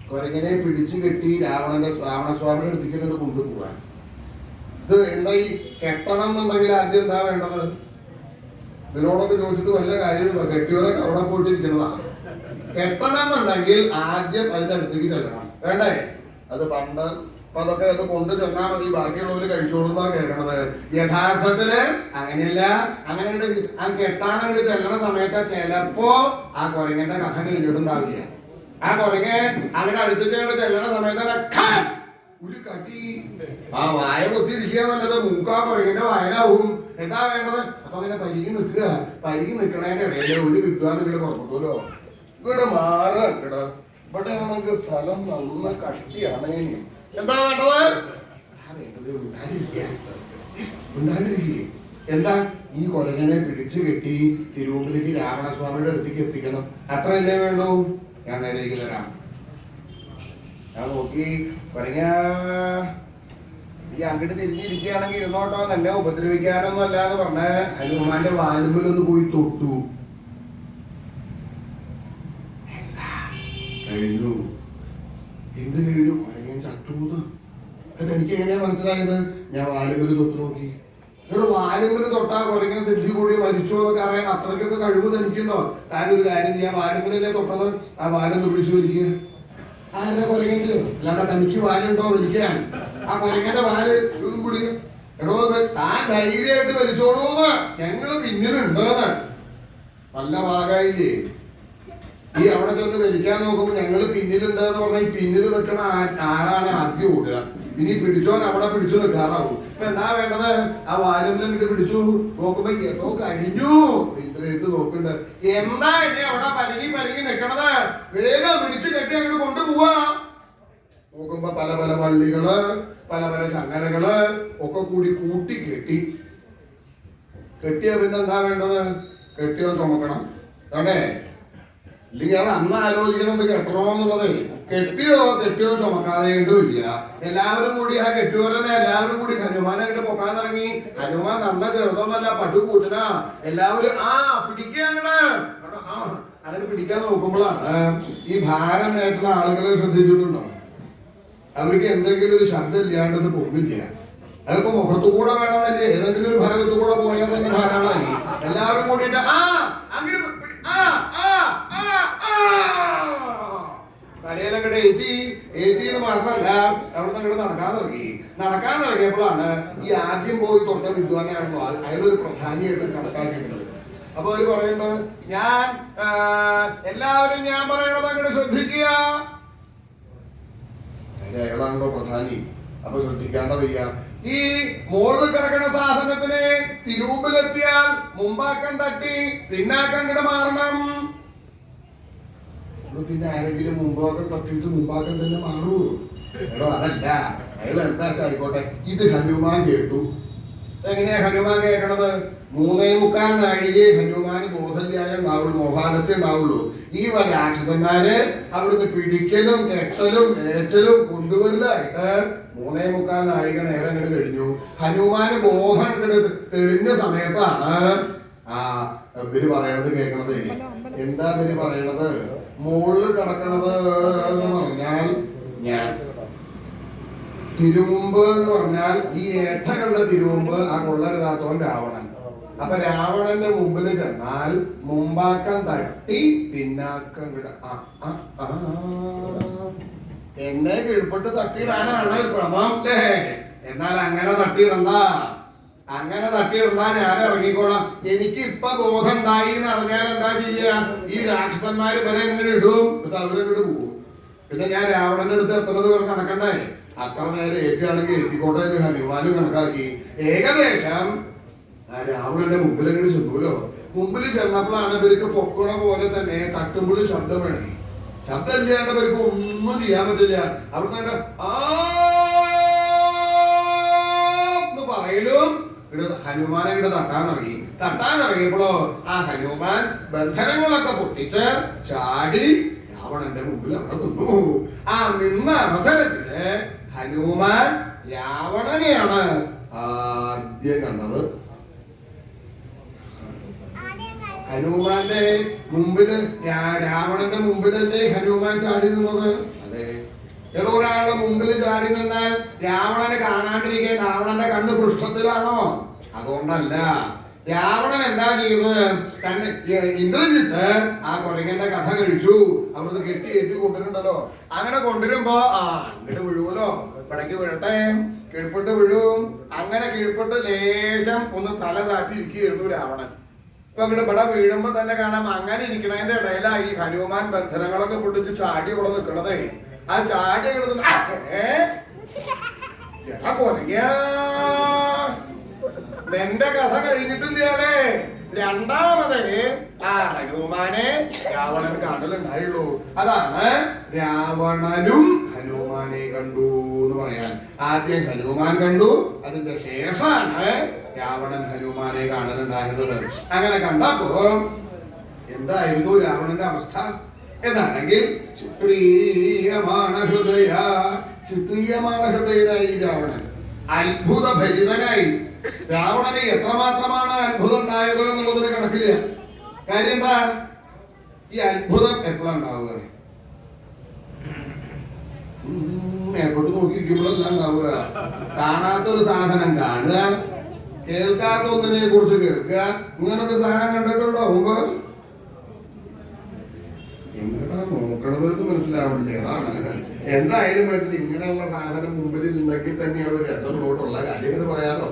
കൊരങ്ങനെ പിടിച്ചു കെട്ടി രാവണസ്വാമിയുടെ അടുത്തേക്ക് അങ്ങോട്ട് കൊണ്ടുപോവാൻ. ഇത് എന്താ ഈ കെട്ടണം എന്നുണ്ടെങ്കിൽ ആദ്യം എന്താ വേണ്ടത്? ഇതിനോടൊക്കെ ചോദിച്ചിട്ട് വല്ല കാര്യമുണ്ടോ? കെട്ടിയവരൊക്കെ അവിടെ പോയിട്ടിരിക്കുന്നതാണ്. കെട്ടണം എന്നുണ്ടെങ്കിൽ ആദ്യം അതിന്റെ അടുത്തേക്ക് ചെല്ലണം, വേണ്ടേ? അത് പണ്ട് അപ്പൊ അതൊക്കെ അത് കൊണ്ട് ചെന്നാൽ മതി, ബാക്കിയുള്ളവര് കഴിച്ചോളുന്നാ കേൾക്കണത്. യഥാർത്ഥത്തില് അങ്ങനെയല്ല. അങ്ങനെ ആ കെട്ടാനങ്ങോട്ട് ചെല്ലണ സമയത്ത് ചിലപ്പോ ആ കൊരങ്ങന്റെ കഥ കഴിഞ്ഞിട്ടുണ്ടാവില്ല. ആ കൊരങ്ങൻ അങ്ങനെ അടുത്തേക്ക് ചെല്ലണ സമയത്ത് ഒരു കടി ആ വായ കൊത്തിരിക്കുക നല്ലത്. മൂക്കാ കൊരങ്ങന്റെ വായനാവും. എന്താ വേണ്ടത്? അപ്പൊ അങ്ങനെ പരികി നിൽക്കണതിന്റെ ഇടയിൽ ഒരു വിദ്വാൻ ഇവിടെ പുറപ്പെട്ടുല്ലോ. ഇവിടെ മാറുക ഇവിടെ നമുക്ക് സ്ഥലം നന്ന കഷ്ടിയാണ്. എന്താ വേണ്ടത്? ഉണ്ടാണ്ടിരിക്കേ. എന്താ? ഈ കൊരങ്ങനെ പിടിച്ചു കെട്ടി തിരുവമ്പിലേക്ക് രാവണസ്വാമിയുടെ അടുത്തേക്ക് എത്തിക്കണം. അത്രയല്ലേ വേണ്ടൂ? ഞാൻ നേരേക്ക് തരാം. ഞാൻ നോക്കി കൊരങ്ങ ഈ അങ്ങോട്ട് തിരിഞ്ഞിരിക്കുകയാണെങ്കിൽ ഇരുന്നോട്ടോ, എന്നെ ഉപദ്രവിക്കാനൊന്നും അല്ലാന്ന് പറഞ്ഞ ഹനുമാന്റെ വാലുമ്പിലൊന്ന് പോയി തൊട്ടു. കഴിഞ്ഞു. എന്ത് കഴിഞ്ഞു? കൊരങ്ങൻ ചട്ടൂന്ന്. അതെനിക്ക് എങ്ങനെയാ മനസ്സിലായത്? ഞാൻ വാലുമ്പിൽ തൊട്ട് നോക്കി. ഇവിടെ വാലുമ്പിൽ തൊട്ടാ കൊരങ്ങൻ സെഞ്ചി കൂടി മരിച്ചോ എന്നൊക്കെ അറിയാൻ അത്രയ്ക്കൊക്കെ കഴിവ് തനിക്കുണ്ടോ? താനൊരു കാര്യം ചെയ്യാൻ വാലുമ്പിലല്ലേ തൊട്ടത്, ആ വാലൊന്ന് പിടിച്ചു വലിക്കുക. ആരുടെ കൊരങ്ങെങ്കിലോ? അല്ലാണ്ട് തനിക്ക് വാലുണ്ടോ വലിക്കാൻ? ആ കൊരങ്ങന്റെ വാല് പിടിക്കും. എടോ താൻ ധൈര്യമായിട്ട് വലിച്ചോളൂന്ന്, ഞങ്ങള് പിന്നിലുണ്ടെന്ന്. നല്ല ഭാഗമായില്ലേ? ഈ അവിടെ ചെന്ന് വലിക്കാൻ നോക്കുമ്പോ ഞങ്ങള് പിന്നിലുണ്ടെന്ന് പറഞ്ഞാൽ ഈ പിന്നിൽ നിൽക്കണ ആരാണ് ആദ്യം ഓടുക? ഇനി പിടിച്ചോൻ അവിടെ പിടിച്ചു നിൽക്കാറാവും. ഇപ്പൊ എന്താ വേണ്ടത്? ആ വാലുമ്പിലും കിട്ടി പിടിച്ചു നോക്കുമ്പോ എപ്പോ കഴിഞ്ഞു. ഇന്ദ്രജിത്ത് നോക്കണ്ട്. എന്താ ഇനി അവിടെ പരിങ്ങി നിൽക്കണത്? വേഗം പിടിച്ചു കെട്ടി അങ്ങോട്ട് കൊണ്ടുപോവാ. നോക്കുമ്പോ പല പല വള്ളികള് പല ചങ്ങലകള് ഒക്കെ കൂടി കൂട്ടി കെട്ടിയ പിന്നെ എന്താ വേണ്ടത്? കെട്ടിയോ ചുമക്കണം, വേണ്ടേ? ഇല്ലെങ്കിൽ അത് അന്ന് ആലോചിക്കണത് കെട്ടണമെന്നുള്ളത്. കെട്ടിയോ ചുമക്കാതെ ഇല്ല. എല്ലാവരും കൂടി ആ കെട്ടിയോരനെ എല്ലാവരും കൂടി ഹനുമാനെ അങ്ങോട്ട് പൊക്കാൻ തുടങ്ങി. ഹനുമാൻ നന്ന ചെറുതൊന്നല്ല, പട്ടുകൂട്ടനാ. എല്ലാവരും പിടിക്കാണ്. അങ്ങനെ പിടിക്കാൻ നോക്കുമ്പോഴാണ് ഈ ഭാരം ഏറ്റുന്ന ആളുകളെ ശ്രദ്ധിച്ചിട്ടുണ്ടോ? അവർക്ക് എന്തെങ്കിലും ഒരു ശബ്ദം ഇല്ലാണ്ടത് പൊങ്ങില്ല. അതിപ്പോ മുഖത്തുകൂടെ വേണമെന്നല്ലേ, ഏതെങ്കിലും ഒരു ഭാഗത്തു കൂടെ പോയാൽ തന്നെ ധാരാളമായി. എല്ലാവരും കൂടിയിട്ട് അങ്ങനെ തലയിലങ്ങടെ ഏറ്റിന്ന് മാത്രമല്ല, അവിടെ നിന്ന് നടക്കാൻ തുടങ്ങിയപ്പോഴാണ് ഈ ആദ്യം പോയി തൊട്ട വിദ്വാനാണല്ലോ അയാളൊരു പ്രധാനിയായിട്ട് കണക്കാക്കിയിട്ടുള്ളത്. അപ്പൊ അവര് പറയുന്നത്, എല്ലാവരും ഞാൻ പറയണത് അങ്ങോട്ട് ശ്രദ്ധിക്കുക. അയാളാണല്ലോ പ്രധാനി. അപ്പൊ ശ്രദ്ധിക്കാണ്ട വയ്യ. ഈ മോളിൽ കിടക്കുന്ന സാധനത്തിന് തിരുവുമ്പിലെത്തിയാൽ മുമ്പാക്കം തട്ടി പിന്നാക്കം കിട മാറണം. പിന്നെ ആരെങ്കിലും മുമ്പാക്കം തട്ടിയിട്ട് മുമ്പാക്കം തന്നെ മാറൂ? എടോ അതല്ല, അയാൾ എന്താ ആയിക്കോട്ടെ. ഇത് ഹനുമാൻ കേട്ടു. എങ്ങനെയാ ഹനുമാൻ കേൾക്കണത്? 3:45 നാഴികയെ ഹനുമാൻ ബോധല്യായം ഉണ്ടാവുള്ളൂ, മോഹാലസ്യം ഉണ്ടാവുള്ളൂ. ഈ രാക്ഷസന്മാര് അവിടുന്ന് പിടിക്കലും കെട്ടലും ഏറ്റലും കൊണ്ടുവരലായിട്ട് 3:45 നാഴിക നേരം അങ്ങോട്ട് കഴിഞ്ഞു. ഹനുമാന് ബോധം തെളിഞ്ഞ സമയത്താണ് ഇവര് പറയണത് കേൾക്കണത്. എന്താ ഇവര് പറയണത്? മുകളിൽ കിടക്കണത് എന്ന് പറഞ്ഞാൽ ഞാൻ തിരുമുമ്പ് എന്ന് പറഞ്ഞാൽ ഈ ഏട്ടകളുടെ തിരുമുമ്പ് ആ കൊള്ളരുതാത്തവൻ രാവണൻ. അപ്പൊ രാവണന്റെ മുമ്പിൽ ചെന്നാൽ മുമ്പാക്കം തട്ടി പിന്നാക്കം എന്നെ കീഴ്പ്പെട്ട് തട്ടിയിടാനാണ് ശ്രമം. എന്നാൽ അങ്ങനെ തട്ടിയിടണ്ട. അങ്ങനെ തട്ടിയിടാ ഞാൻ ഇറങ്ങിക്കോളാം. എനിക്ക് ഇപ്പൊ ബോധം ഉണ്ടായി എന്ന് അറിഞ്ഞാൽ എന്താ ചെയ്യാ? ഈ രാക്ഷസന്മാര് വരെ ഇങ്ങനെ ഇടും, എന്നിട്ട് അവരിങ്ങോട്ട് പോകും. പിന്നെ ഞാൻ രാവണന്റെ അടുത്ത് എത്തുന്നത് വരെ കണക്കണ്ടേ? അത്ര നേരം ഏറ്റുകയാണെങ്കിൽ എത്തിക്കോട്ടെ എന്ന് ഹനുമാനും കണക്കാക്കി. ഏകദേശം രാവണന്റെ മുമ്പിലെങ്കിലും ചെന്നൂലോ. മുമ്പിൽ ചെന്നപ്പോഴാണ് ഇവർക്ക് പൊക്കണ പോലെ തന്നെ തട്ടുമ്പോഴും ശബ്ദം വേണേ. ശബ്ദം ഇല്ലാണ്ട് ഇവർക്ക് ഒന്നും ചെയ്യാൻ പറ്റില്ല. അവിടുന്ന് എന്ന് പറയലും ഹനുമാനെ ഇവിടെ തട്ടാനിറങ്ങിയപ്പോഴോ ആ ഹനുമാൻ ബന്ധനങ്ങളൊക്കെ പൊട്ടിച്ച് ചാടി രാവണന്റെ മുമ്പിൽ അവിടെ നിന്നു. ആ നിന്ന അവസരത്തില് ഹനുമാൻ രാവണനെയാണ് ആദ്യം കണ്ടത്. ഹനുമാന്റെ മുമ്പില് രാവണന്റെ മുമ്പിലല്ലേ ഹനുമാൻ ചാടി നിന്നത്? അതെ. ഒരാളുടെ മുമ്പിൽ ചാടി നിന്നാൽ രാവണനെ കാണാണ്ടിരിക്കാൻ രാവണന്റെ കണ്ണ് പൃഷ്ഠത്തിലാണോ? അതുകൊണ്ടല്ല. രാവണൻ എന്താ ചെയ്തത്? തന്നെ ഇന്ദ്രജിത്ത് ആ കുരങ്ങന്റെ കഥ കഴിച്ചു. അവിടുന്ന് കെട്ടി കൊണ്ടിട്ടുണ്ടല്ലോ. അങ്ങനെ കൊണ്ടുവരുമ്പോ ഇങ്ങോട്ട് വീഴുമല്ലോ, ഇടയ്ക്ക് വീഴട്ടെ, കീഴ്പ്പെട്ട് വീഴും. അങ്ങനെ കീഴ്പ്പെട്ട് ലേശം ഒന്ന് തല താറ്റിയിരിക്കുകയായിരുന്നു രാവണൻ. ഇപ്പൊ അങ്ങോട്ട് ഇവിടെ വീഴുമ്പോ തന്നെ കാണാം അങ്ങനെ ഇരിക്കണതിന്റെ ഇടയിലായി ഹനുമാൻ ബന്ധനങ്ങളൊക്കെ പൊട്ടിച്ച് ചാടി ഇവിടെ നിൽക്കണതേ. ആ ചാടി കിടന്ന് നിന്റെ കഥ കഴിഞ്ഞിട്ടില്ലേ? രണ്ടാമതേ ആ ഹനുമാനെ രാവണൻ കാണലുണ്ടായുള്ളൂ. അതാണ് രാവണനും ഹനുമാനെ കണ്ടു എന്ന് പറയാൻ. ആദ്യം ഹനുമാൻ കണ്ടു, അതിന്റെ ശേഷമാണ് രാവണൻ ഹനുമാനെ കാണലുണ്ടായിരുന്നത്. അങ്ങനെ കണ്ടപ്പോ എന്തായിരുന്നു രാവണന്റെ അവസ്ഥ എന്നാണെങ്കിൽ ചിത്രീയമാണ് ഹൃദയനായി രാവണൻ. അത്ഭുത ഭരിതനായി. രാവണന് എത്രമാത്രമാണ് അത്ഭുതം ഉണ്ടായത് എന്നുള്ളതൊരു കണക്കില്ല. കാര്യം എന്താ? ഈ അത്ഭുതം എപ്പോഴാണ് ഉണ്ടാവുക? മേപ്പോട്ട് നോക്കിയിരിക്കുമ്പോഴല്ല ഉണ്ടാവുക. കാണാത്തൊരു സാധനം കാണുക, കേൾക്കാത്ത ഒന്നിനെ കുറിച്ച് കേൾക്കുക. ഇങ്ങനൊരു സാധനം കണ്ടിട്ടുണ്ടോ മുമ്പ്? എങ്ങടാ നോക്കണത് എന്ന് മനസ്സിലാവണില്ലേ? അതാണ്. എന്തായാലും വേണ്ടില്ല, ഇങ്ങനെയുള്ള സാധനം മുമ്പിൽ ഉണ്ടെങ്കിൽ തന്നെ ഒരു രസമുള്ള കാര്യങ്ങൾ പറയാലോ.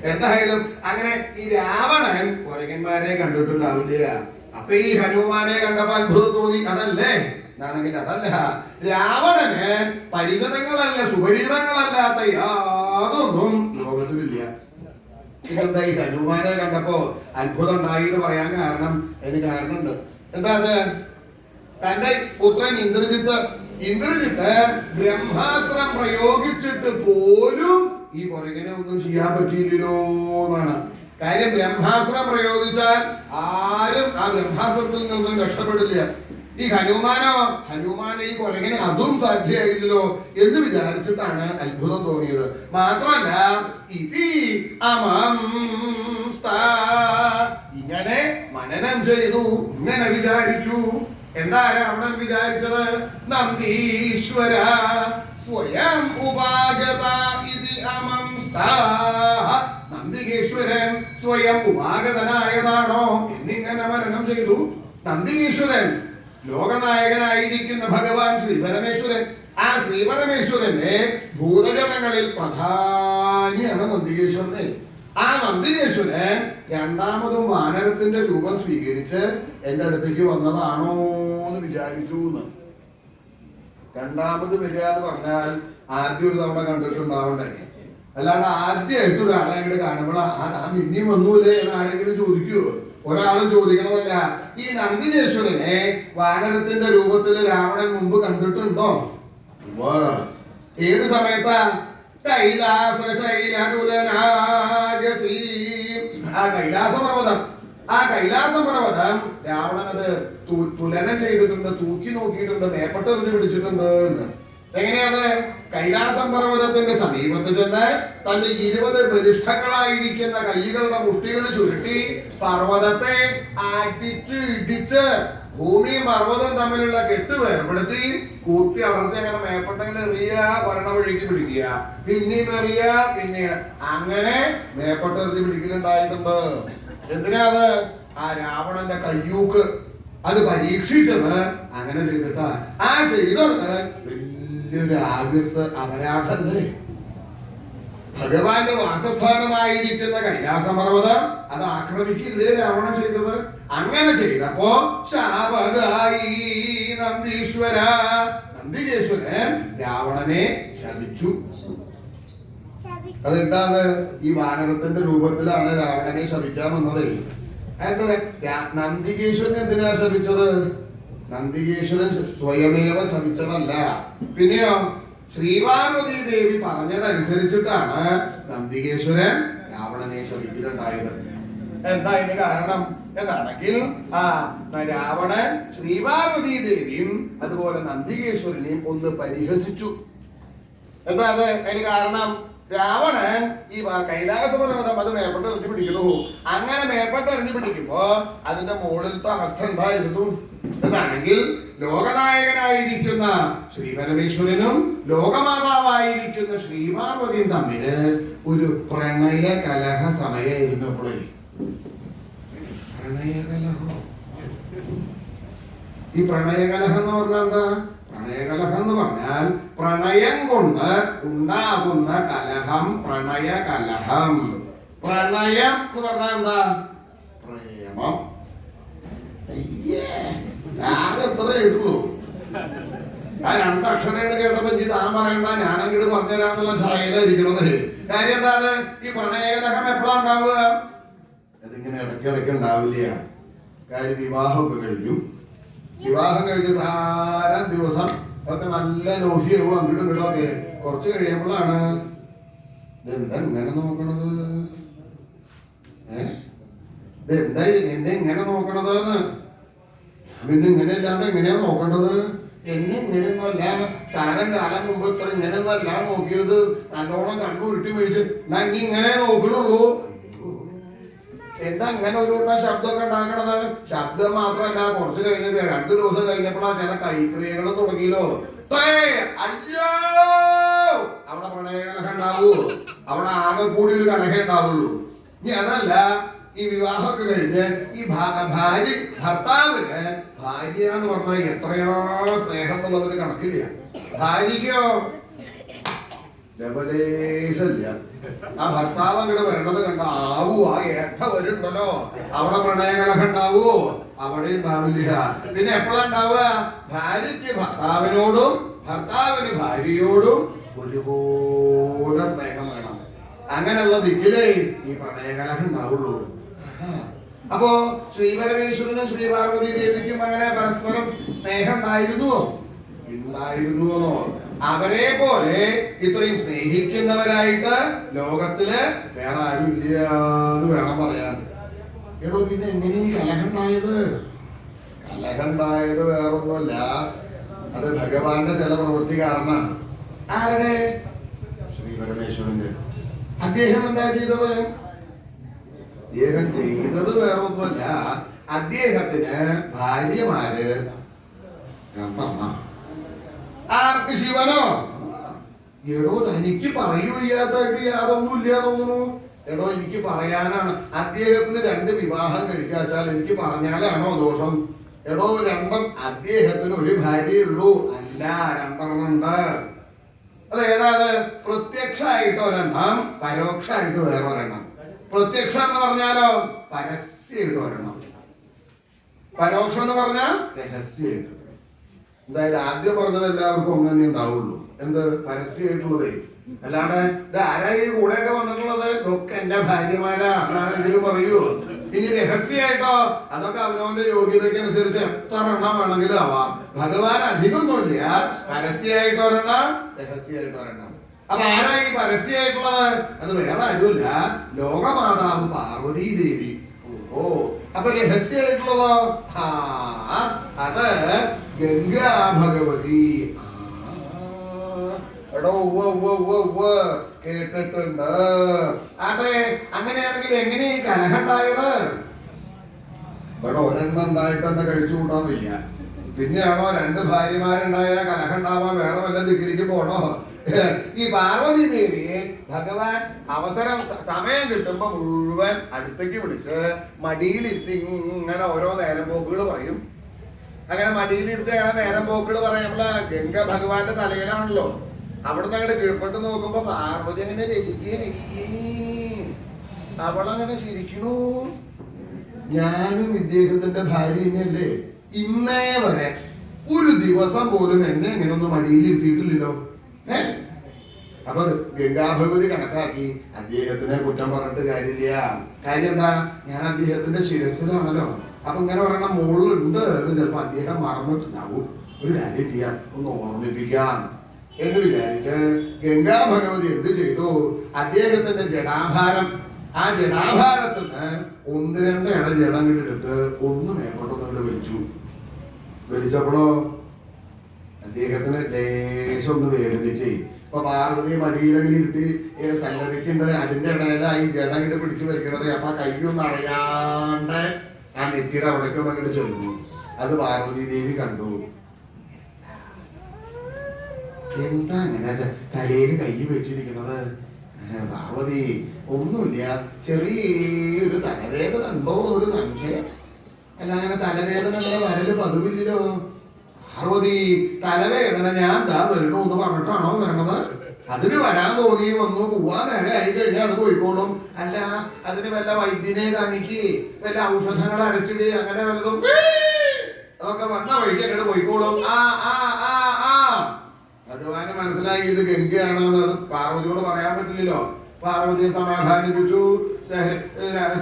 എന്തായാലും അങ്ങനെ ഈ രാവണൻ കുരങ്ങന്മാരെ കണ്ടിട്ടുണ്ടാവില്ല. അപ്പൊ ഈ ഹനുമാനെ കണ്ടപ്പോ അത്ഭുതം തോന്നി. അതല്ലേ? എന്നാണെങ്കിൽ അതല്ല. രാവണന് പരിചിതങ്ങളല്ല, സുപരിചിതങ്ങളല്ലാത്ത യാതൊന്നും ലോകത്തിലില്ല. ഇതെന്താ ഈ ഹനുമാനെ കണ്ടപ്പോ അത്ഭുതം ഉണ്ടായി എന്ന് പറയാൻ കാരണം? അതിന് കാരണമുണ്ട്. എന്താ അത്? തന്റെ പുത്രൻ ഇന്ദ്രജിത്ത് ബ്രഹ്മാസ്ത്രം പ്രയോഗിച്ചിട്ട് പോലും ഈ കുരങ്ങനെ ഒന്നും ചെയ്യാൻ പറ്റിയില്ലല്ലോ എന്നാണ് കാര്യം. ബ്രഹ്മാസ്ത്രം പ്രയോഗിച്ചാൽ ആരും ആ ബ്രഹ്മാസ്ത്രത്തിൽ നിന്നും രക്ഷപ്പെടില്ല. ഈ ഹനുമാനെ ഈ കുരങ്ങനെ അതും സാധ്യമായില്ലല്ലോ എന്ന് വിചാരിച്ചിട്ടാണ് അത്ഭുതം തോന്നിയത്. മാത്രമല്ല ഇങ്ങനെ മനനം ചെയ്തു, ഇങ്ങനെ വിചാരിച്ചു. എന്താ രാവണൻ വിചാരിച്ചത്? നന്ദീശ്വര സ്വയം ഉപാഗത ഇതി നന്ദികേശ്വരൻ സ്വയം ഉപാഗതനായതാണോ എന്നിങ്ങനെ മനനം ചെയ്തു. നന്ദികേശ്വരൻ ലോകനായകനായിരിക്കുന്ന ഭഗവാൻ ശ്രീപരമേശ്വരൻ. ആ ശ്രീപരമേശ്വരന്റെ ഭൂതഗണങ്ങളിൽ പ്രധാനിയാണ് നന്ദികേശ്വരനെ. ആ നന്ദികേശ്വരൻ രണ്ടാമതും വാനരത്തിന്റെ രൂപം സ്വീകരിച്ച് എന്റെ അടുത്തേക്ക് വന്നതാണോ എന്ന് വിചാരിച്ചു. രണ്ടാമത് വരിക എന്ന് പറഞ്ഞാൽ ആദ്യം ഒരു തവണ കണ്ടിട്ടുണ്ടാവണ്ടേ? അല്ലാണ്ട് ആദ്യമായിട്ട് ഒരാളെ അങ്ങോട്ട് കാണുമ്പോൾ ഇനിയും വന്നൂലേ എന്ന് ആരെങ്കിലും ചോദിക്കുവോ? ഒരാളും ചോദിക്കണമല്ല. ഈ നന്ദികേശ്വരനെ വാനരത്തിന്റെ രൂപത്തിൽ രാവണൻ മുമ്പ് കണ്ടിട്ടുണ്ടോ? ഏത് സമയത്താ? ആ കൈലാസ പർവ്വതം രാവണനത് തുലനം ചെയ്തിട്ടുണ്ട്, തൂക്കി നോക്കിയിട്ടുണ്ട്, മേപ്പെട്ടെറിഞ്ഞ് പിടിച്ചിട്ടുണ്ട് എന്ന്. എങ്ങനെയത്? കൈലാസം പർവ്വതത്തിന്റെ സമീപത്ത് ചെന്ന് തന്റെ 20 ബലിഷ്ഠങ്ങളായിരിക്കുന്ന കൈകളുടെ മുഷ്ടികൾ ചുരുട്ടി പർവ്വതത്തെ അടിച്ച് ഇടിച്ച് ഭൂമിയും പർവ്വതം തമ്മിലുള്ള കെട്ട് വേർപെടുത്തി കൂത്തി അടർത്തി അങ്ങനെ മേപ്പെട്ടങ്ങനെ എറിയ, വരണ വഴിക്ക് പിടിക്കുക, പിന്നെയും എറിയ, പിന്നീട് അങ്ങനെ മേപ്പെട്ടെറിഞ്ഞ് പിടിക്കലുണ്ടായിട്ടുണ്ട്. എന്തിനാ അത്? ആ രാവണന്റെ കയ്യൂക്ക് അത് പരീക്ഷിച്ചത് അങ്ങനെ ചെയ്തിട്ടാ. ആ ചെയ്തത് വലിയൊരു ആഗസ് അപരാധല്ലേ? ഭഗവാന്റെ വാസസ്ഥാനമായിരിക്കുന്ന കൈലാസപർവ്വതം അത് ആക്രമിക്കില്ലേ രാവണൻ ചെയ്തത്. അങ്ങനെ ചെയ്തപ്പോ ശാപകായി നന്ദീശ്വര, നന്ദികേശ്വരൻ രാവണനെ ശപിച്ചു. അതെന്താണ്? ഈ വാനരത്തിന്റെ രൂപത്തിലാണ് രാവണനെ ശപിക്കാൻ വന്നത്. നന്ദികേശ്വരൻ എന്തിനാ ശപിച്ചത്? നന്ദികേശ്വരൻ സ്വയമേവ ശപിച്ചതല്ല. പിന്നെയോ ശ്രീപാർവതി ദേവി പറഞ്ഞതനുസരിച്ചിട്ടാണ് നന്ദികേശ്വരൻ രാവണനെ ശപിക്കുന്നുണ്ടായത്. എന്താ ഇതിന് കാരണം എന്നാണെങ്കിൽ രാവണൻ ശ്രീപാർവതി ദേവിയും അതുപോലെ നന്ദികേശ്വരനെയും ഒന്ന് പരിഹസിച്ചു. എന്താ അത് അതിന് കാരണം? രാവണൻ ഈ കൈലാസപർവ്വതം അത് മേപ്പെട്ടെറിഞ്ഞു പിടിക്കുന്നു. അങ്ങനെ മേപ്പെട്ടെറിഞ്ഞു പിടിക്കുമ്പോ അതിന്റെ മുകളിലത്തെ അവസ്ഥ എന്തായിരുന്നു എന്നാണെങ്കിൽ ലോകനായകനായിരിക്കുന്ന ശ്രീ പരമേശ്വരനും ലോകമാതാവായിരിക്കുന്ന ശ്രീപാർവതിയും തമ്മില് ഒരു പ്രണയ കലഹ സമയമായിരുന്നു. അപ്പോഴേ പ്രണയകലഹം, ഈ പ്രണയകലഹം എന്ന് പറഞ്ഞാൽ എന്താ? പ്രണയകലഹം എന്ന് പറഞ്ഞാൽ പ്രണയം കൊണ്ട് ഉണ്ടാകുന്ന കലഹം പ്രണയ കലഹം. പ്രണയം എന്ന് പറഞ്ഞാൽ എന്താ? പ്രേമം. ആകെ എത്ര എഴുതുള്ളൂ. ആ രണ്ടക്ഷരങ്ങൾ കേട്ടപ്പോ ഇനി താൻ പറയണ്ട, ഞാനങ്ങോട്ട് പറഞ്ഞുതരാന്നുള്ള ചായയിലിരിക്കണമെന്ന്. കാര്യം എന്താണ്? ഈ പ്രണയകലഹം എപ്പോഴാ ഉണ്ടാവുക? അതിങ്ങനെ ഇടയ്ക്കിടയ്ക്ക് ഉണ്ടാവില്ല. കാര്യം വിവാഹമൊക്കെ കഴിഞ്ഞു. വിവാഹം കഴിഞ്ഞ് സാരം ദിവസം ഒക്കെ നല്ല ലോഹ്യവും അങ്ങോട്ടും ഇങ്ങോട്ടും ഒക്കെ. കുറച്ച് കഴിയുമ്പോഴാണ് ഇതെന്താ ഇങ്ങനെ നോക്കണത്, ഇതെന്താ എന്നെ ഇങ്ങനെ നോക്കണത്, പിന്നെ ഇങ്ങനെ അല്ലാണ്ട് എങ്ങനെയാ നോക്കേണ്ടത്? എന്നെ ഇങ്ങനെയൊന്നുമല്ല, സാരം കാലം മുമ്പ് ഇത്ര ഇങ്ങനെയൊന്നല്ല നോക്കിയത്. നല്ലോണം കണ്ണു ഉരുട്ടി മേടിച്ച് ഞാൻ ഇങ്ങനെ നോക്കണുള്ളൂ. എന്താ ഇങ്ങനെ ഒരു ശബ്ദമൊക്കെ ഉണ്ടാക്കണത്? ശബ്ദം മാത്രമല്ല, കുറച്ച് കഴിഞ്ഞ് 2 ദിവസം കഴിഞ്ഞപ്പോഴാ ചില കൈക്രിയകൾ തുടങ്ങിയല്ലോ. അയ്യോ, അവിടെ പ്രണയകലഹം ഉണ്ടാവൂ. അവിടെ ആകെ കൂടി ഒരു കലഹം ഉണ്ടാവുള്ളൂ. ഇനി അതല്ല, ഈ വിവാഹമൊക്കെ കഴിഞ്ഞ് ഈ ഭർത്താവിന് ഭാര്യ എന്ന് പറഞ്ഞാൽ എത്രയോ സ്നേഹം എന്നുള്ളതൊരു കണക്കില്ല. ഭാര്യയ്ക്കോ ലവലേശല്ല. ആ ഭർത്താവ് അങ്ങോട്ട് വരണത് കണ്ട ആവൂ, ആ ഏട്ട വരുന്നുണ്ടല്ലോ, അവിടെ പ്രണയകലഹം ഉണ്ടാവൂ? അവിടെ ഉണ്ടാവില്ല. പിന്നെ എപ്പോഴാ ഉണ്ടാവുക? ഭാര്യയ്ക്ക് ഭർത്താവിനോടും ഭർത്താവിന് ഭാര്യയോടും ഒരുപോലെ സ്നേഹം വേണം. അങ്ങനെയുള്ള ദിക്കിലേ ഈ പ്രണയകലഹം ഉണ്ടാവുള്ളൂ. അപ്പോ ശ്രീപരമേശ്വരനും ശ്രീപാർവതി ദേവിക്കും അങ്ങനെ പരസ്പരം സ്നേഹം ഉണ്ടായിരുന്നുവോ? ഉണ്ടായിരുന്നുവോ? അവരെ പോലെ ഇത്രയും സ്നേഹിക്കുന്നവരായിട്ട് ലോകത്തില് വേറെ ആരും ഇല്ല എന്ന് വേണം പറയാൻ. എടോ, പിന്നെ എങ്ങനെ ഈ കലഹം ഉണ്ടായത്? കലഹം ഉണ്ടായത് വേറൊന്നുമല്ല, അത് ഭഗവാന്റെ ചില പ്രവൃത്തി കാരണമാണ്. ആരുടെ? ശ്രീ പരമേശ്വരന്റെ. അദ്ദേഹം എന്താ ചെയ്തത്? അദ്ദേഹം ചെയ്തത് വേറൊന്നുമല്ല, അദ്ദേഹത്തിന് ഭാര്യമാര് 2. ആർക്ക്? ശിവനോ? എടോ, തനിക്ക് പറയൂ ചെയ്യാത്തായിട്ട് യാതൊന്നും ഇല്ല തോന്നുന്നു. എടോ, എനിക്ക് പറയാനാണ്. അദ്ദേഹത്തിന് 2 വിവാഹം കഴിക്കാച്ചാൽ എനിക്ക് പറഞ്ഞാലാണോ ദോഷം? എടോ, 2 അദ്ദേഹത്തിന് ഒരു ഭാര്യയുള്ളൂ. അല്ല, 2 ഉണ്ട്. അതേതാത്? പ്രത്യക്ഷമായിട്ട് 1, പരോക്ഷമായിട്ട് വേറെ 1. പ്രത്യക്ഷം എന്ന് പറഞ്ഞാലോ പരസ്യമായിട്ട് 1, പരോക്ഷം എന്ന് പറഞ്ഞാൽ രഹസ്യമായിട്ട്. എന്തായാലും ആദ്യം പറഞ്ഞത് എല്ലാവർക്കും ഒന്ന് തന്നെ ഉണ്ടാവുള്ളൂ. എന്ത്? പരസ്യമായിട്ടുള്ളതേ. അല്ലാണ്ട് ഇത് ആരാ ഈ കൂടെയൊക്കെ വന്നിട്ടുള്ളത്? ഇതൊക്കെ എന്റെ ഭാര്യമാരാ ആരെങ്കിലും പറയൂ. ഇനി രഹസ്യമായിട്ടോ? അതൊക്കെ അവനവന്റെ യോഗ്യതയ്ക്ക് അനുസരിച്ച് എത്ര എണ്ണം വേണമെങ്കിലും ആവാം. ഭഗവാൻ അധികമൊന്നുമില്ല. പരസ്യമായിട്ട് 1, രഹസ്യമായിട്ട് 1. അപ്പൊ ആരാ ഈ പരസ്യമായിട്ടുള്ളത്? അത് വേറെ ആരുമില്ല, ലോകമാതാവ് പാർവതി ദേവി. ഓ, അപ്പൊ രഹസ്യമായിട്ടുള്ളതോ? അത് ഗംഗാ ഭഗവതി. എടോ, കേട്ടിട്ടുണ്ട്. അതെ, അങ്ങനെയാണെങ്കിൽ എങ്ങനെ ഈ കലഹം ഉണ്ടായത്? ഇവിടെ 1 ഉണ്ടായിട്ട് തന്നെ കഴിച്ചു കൂട്ടാൻ വയ്യ. പിന്നെയാണോ 2 ഭാര്യമാരുണ്ടായ കലഹം ഉണ്ടാവാൻ വേറെ വല്ല ദിക്കിലേക്ക് പോണോ? ഈ പാർവതി ദേവിയെ ഭഗവാൻ അവസരം സമയം കിട്ടുമ്പോ മുഴുവൻ അടുത്തേക്ക് വിളിച്ച് മടിയിലിരുത്തി ഇങ്ങനെ ഓരോ നേരം പോക്കുകൾ പറയും. അങ്ങനെ മടിയിലിരുത്തി അങ്ങനെ നേരം പോക്കുകൾ പറയുമ്പോൾ ഗംഗ ഭഗവാന്റെ തലയിലാണല്ലോ. അവിടുന്ന് അങ്ങോട്ട് കീഴ്പ്പെട്ട് നോക്കുമ്പോ പാർവതി അങ്ങനെ രസിക്കേ, അവളങ്ങനെ ചിരിക്കണു. ഞാനും ഇദ്ദേഹത്തിന്റെ ഭാര്യ തന്നെയല്ലേ, ഇന്നേ വരെ ഒരു ദിവസം പോലും എന്നെ ഇങ്ങനെ ഒന്നും മടിയിലിരുത്തിയിട്ടില്ലല്ലോ. അപ്പൊ ഗംഗാഭഗവതി കണക്കാക്കി അദ്ദേഹത്തിനെ കുറ്റം പറഞ്ഞിട്ട് കാര്യമില്ല. കാര്യം എന്താ, ഞാൻ അദ്ദേഹത്തിന്റെ ശിരസിലാണല്ലോ. അപ്പൊ ഇങ്ങനെ പറയണ മുകളിലുണ്ട് എന്ന് ചിലപ്പോ അദ്ദേഹം മറന്നിട്ടുണ്ടാവും. ഒരു കാര്യം ചെയ്യാം, ഒന്ന് ഓർമ്മിപ്പിക്കാം എന്ന് വിചാരിച്ച് ഗംഗാഭഗവതി എന്ത് ചെയ്തു, അദ്ദേഹത്തിന്റെ ജടാഭാരം, ആ ജടാഭാരത്തിൽ നിന്ന് 1-2 ഇട ജടം എടുത്ത് ഒന്ന് മേപ്പോട്ടൊന്നുകൊണ്ട് വലിച്ചപ്പോഴോ അദ്ദേഹത്തിന് ലേശം ഒന്ന് വേദനിച്ചേ. അപ്പൊ പാർവതി മടിയിലെങ്കിലും ഇരുത്തി സല്ലപിക്കുന്നുണ്ട്, അതിന്റെ ഇടയിലായി ജടം ഇങ്ങോട്ട് പിടിച്ചു വലിക്കണത്. അപ്പൊ കയ്യൊന്നും അറിയാണ്ട് ആ നെറ്റിയുടെ അവിടേക്കും അങ്ങോട്ട് ചെന്നു. അത് പാർവതി ദേവി കണ്ടു. എന്താ അങ്ങനെ തലയിൽ കൈ വെച്ചിരിക്കണത്? പാർവതി, ഒന്നുമില്ല, ചെറിയൊരു തലവേദന ഉണ്ടോ എന്നൊരു സംശയം. അല്ല, അങ്ങനെ തലവേദന അങ്ങനെ വരല് പതിവില്ലല്ലോ. പാർവതി, തലവേദന ഞാൻ വരണോ എന്ന് പറഞ്ഞിട്ടാണോ വരണത്? അതിന് വരാൻ തോന്നി വന്നു, പോവാൻ നേരെ ആയി കഴിഞ്ഞാൽ അത് പോയിക്കോളും. അല്ല, അതിന് വല്ല വൈദ്യനെ കാണിക്ക്, വല്ല ഔഷധങ്ങൾ അരച്ചിട്, അങ്ങനെ വല്ലതും അതൊക്കെ വന്ന വഴിക്ക് അങ്ങനെ പോയിക്കോളും. ഭഗവാന് മനസ്സിലായി ഇത് ഗംഗയാണെന്ന്. അത് പാർവതിയോട് പറയാൻ പറ്റില്ലല്ലോ. പാർവതിയെ സമാധാനിപ്പിച്ചു.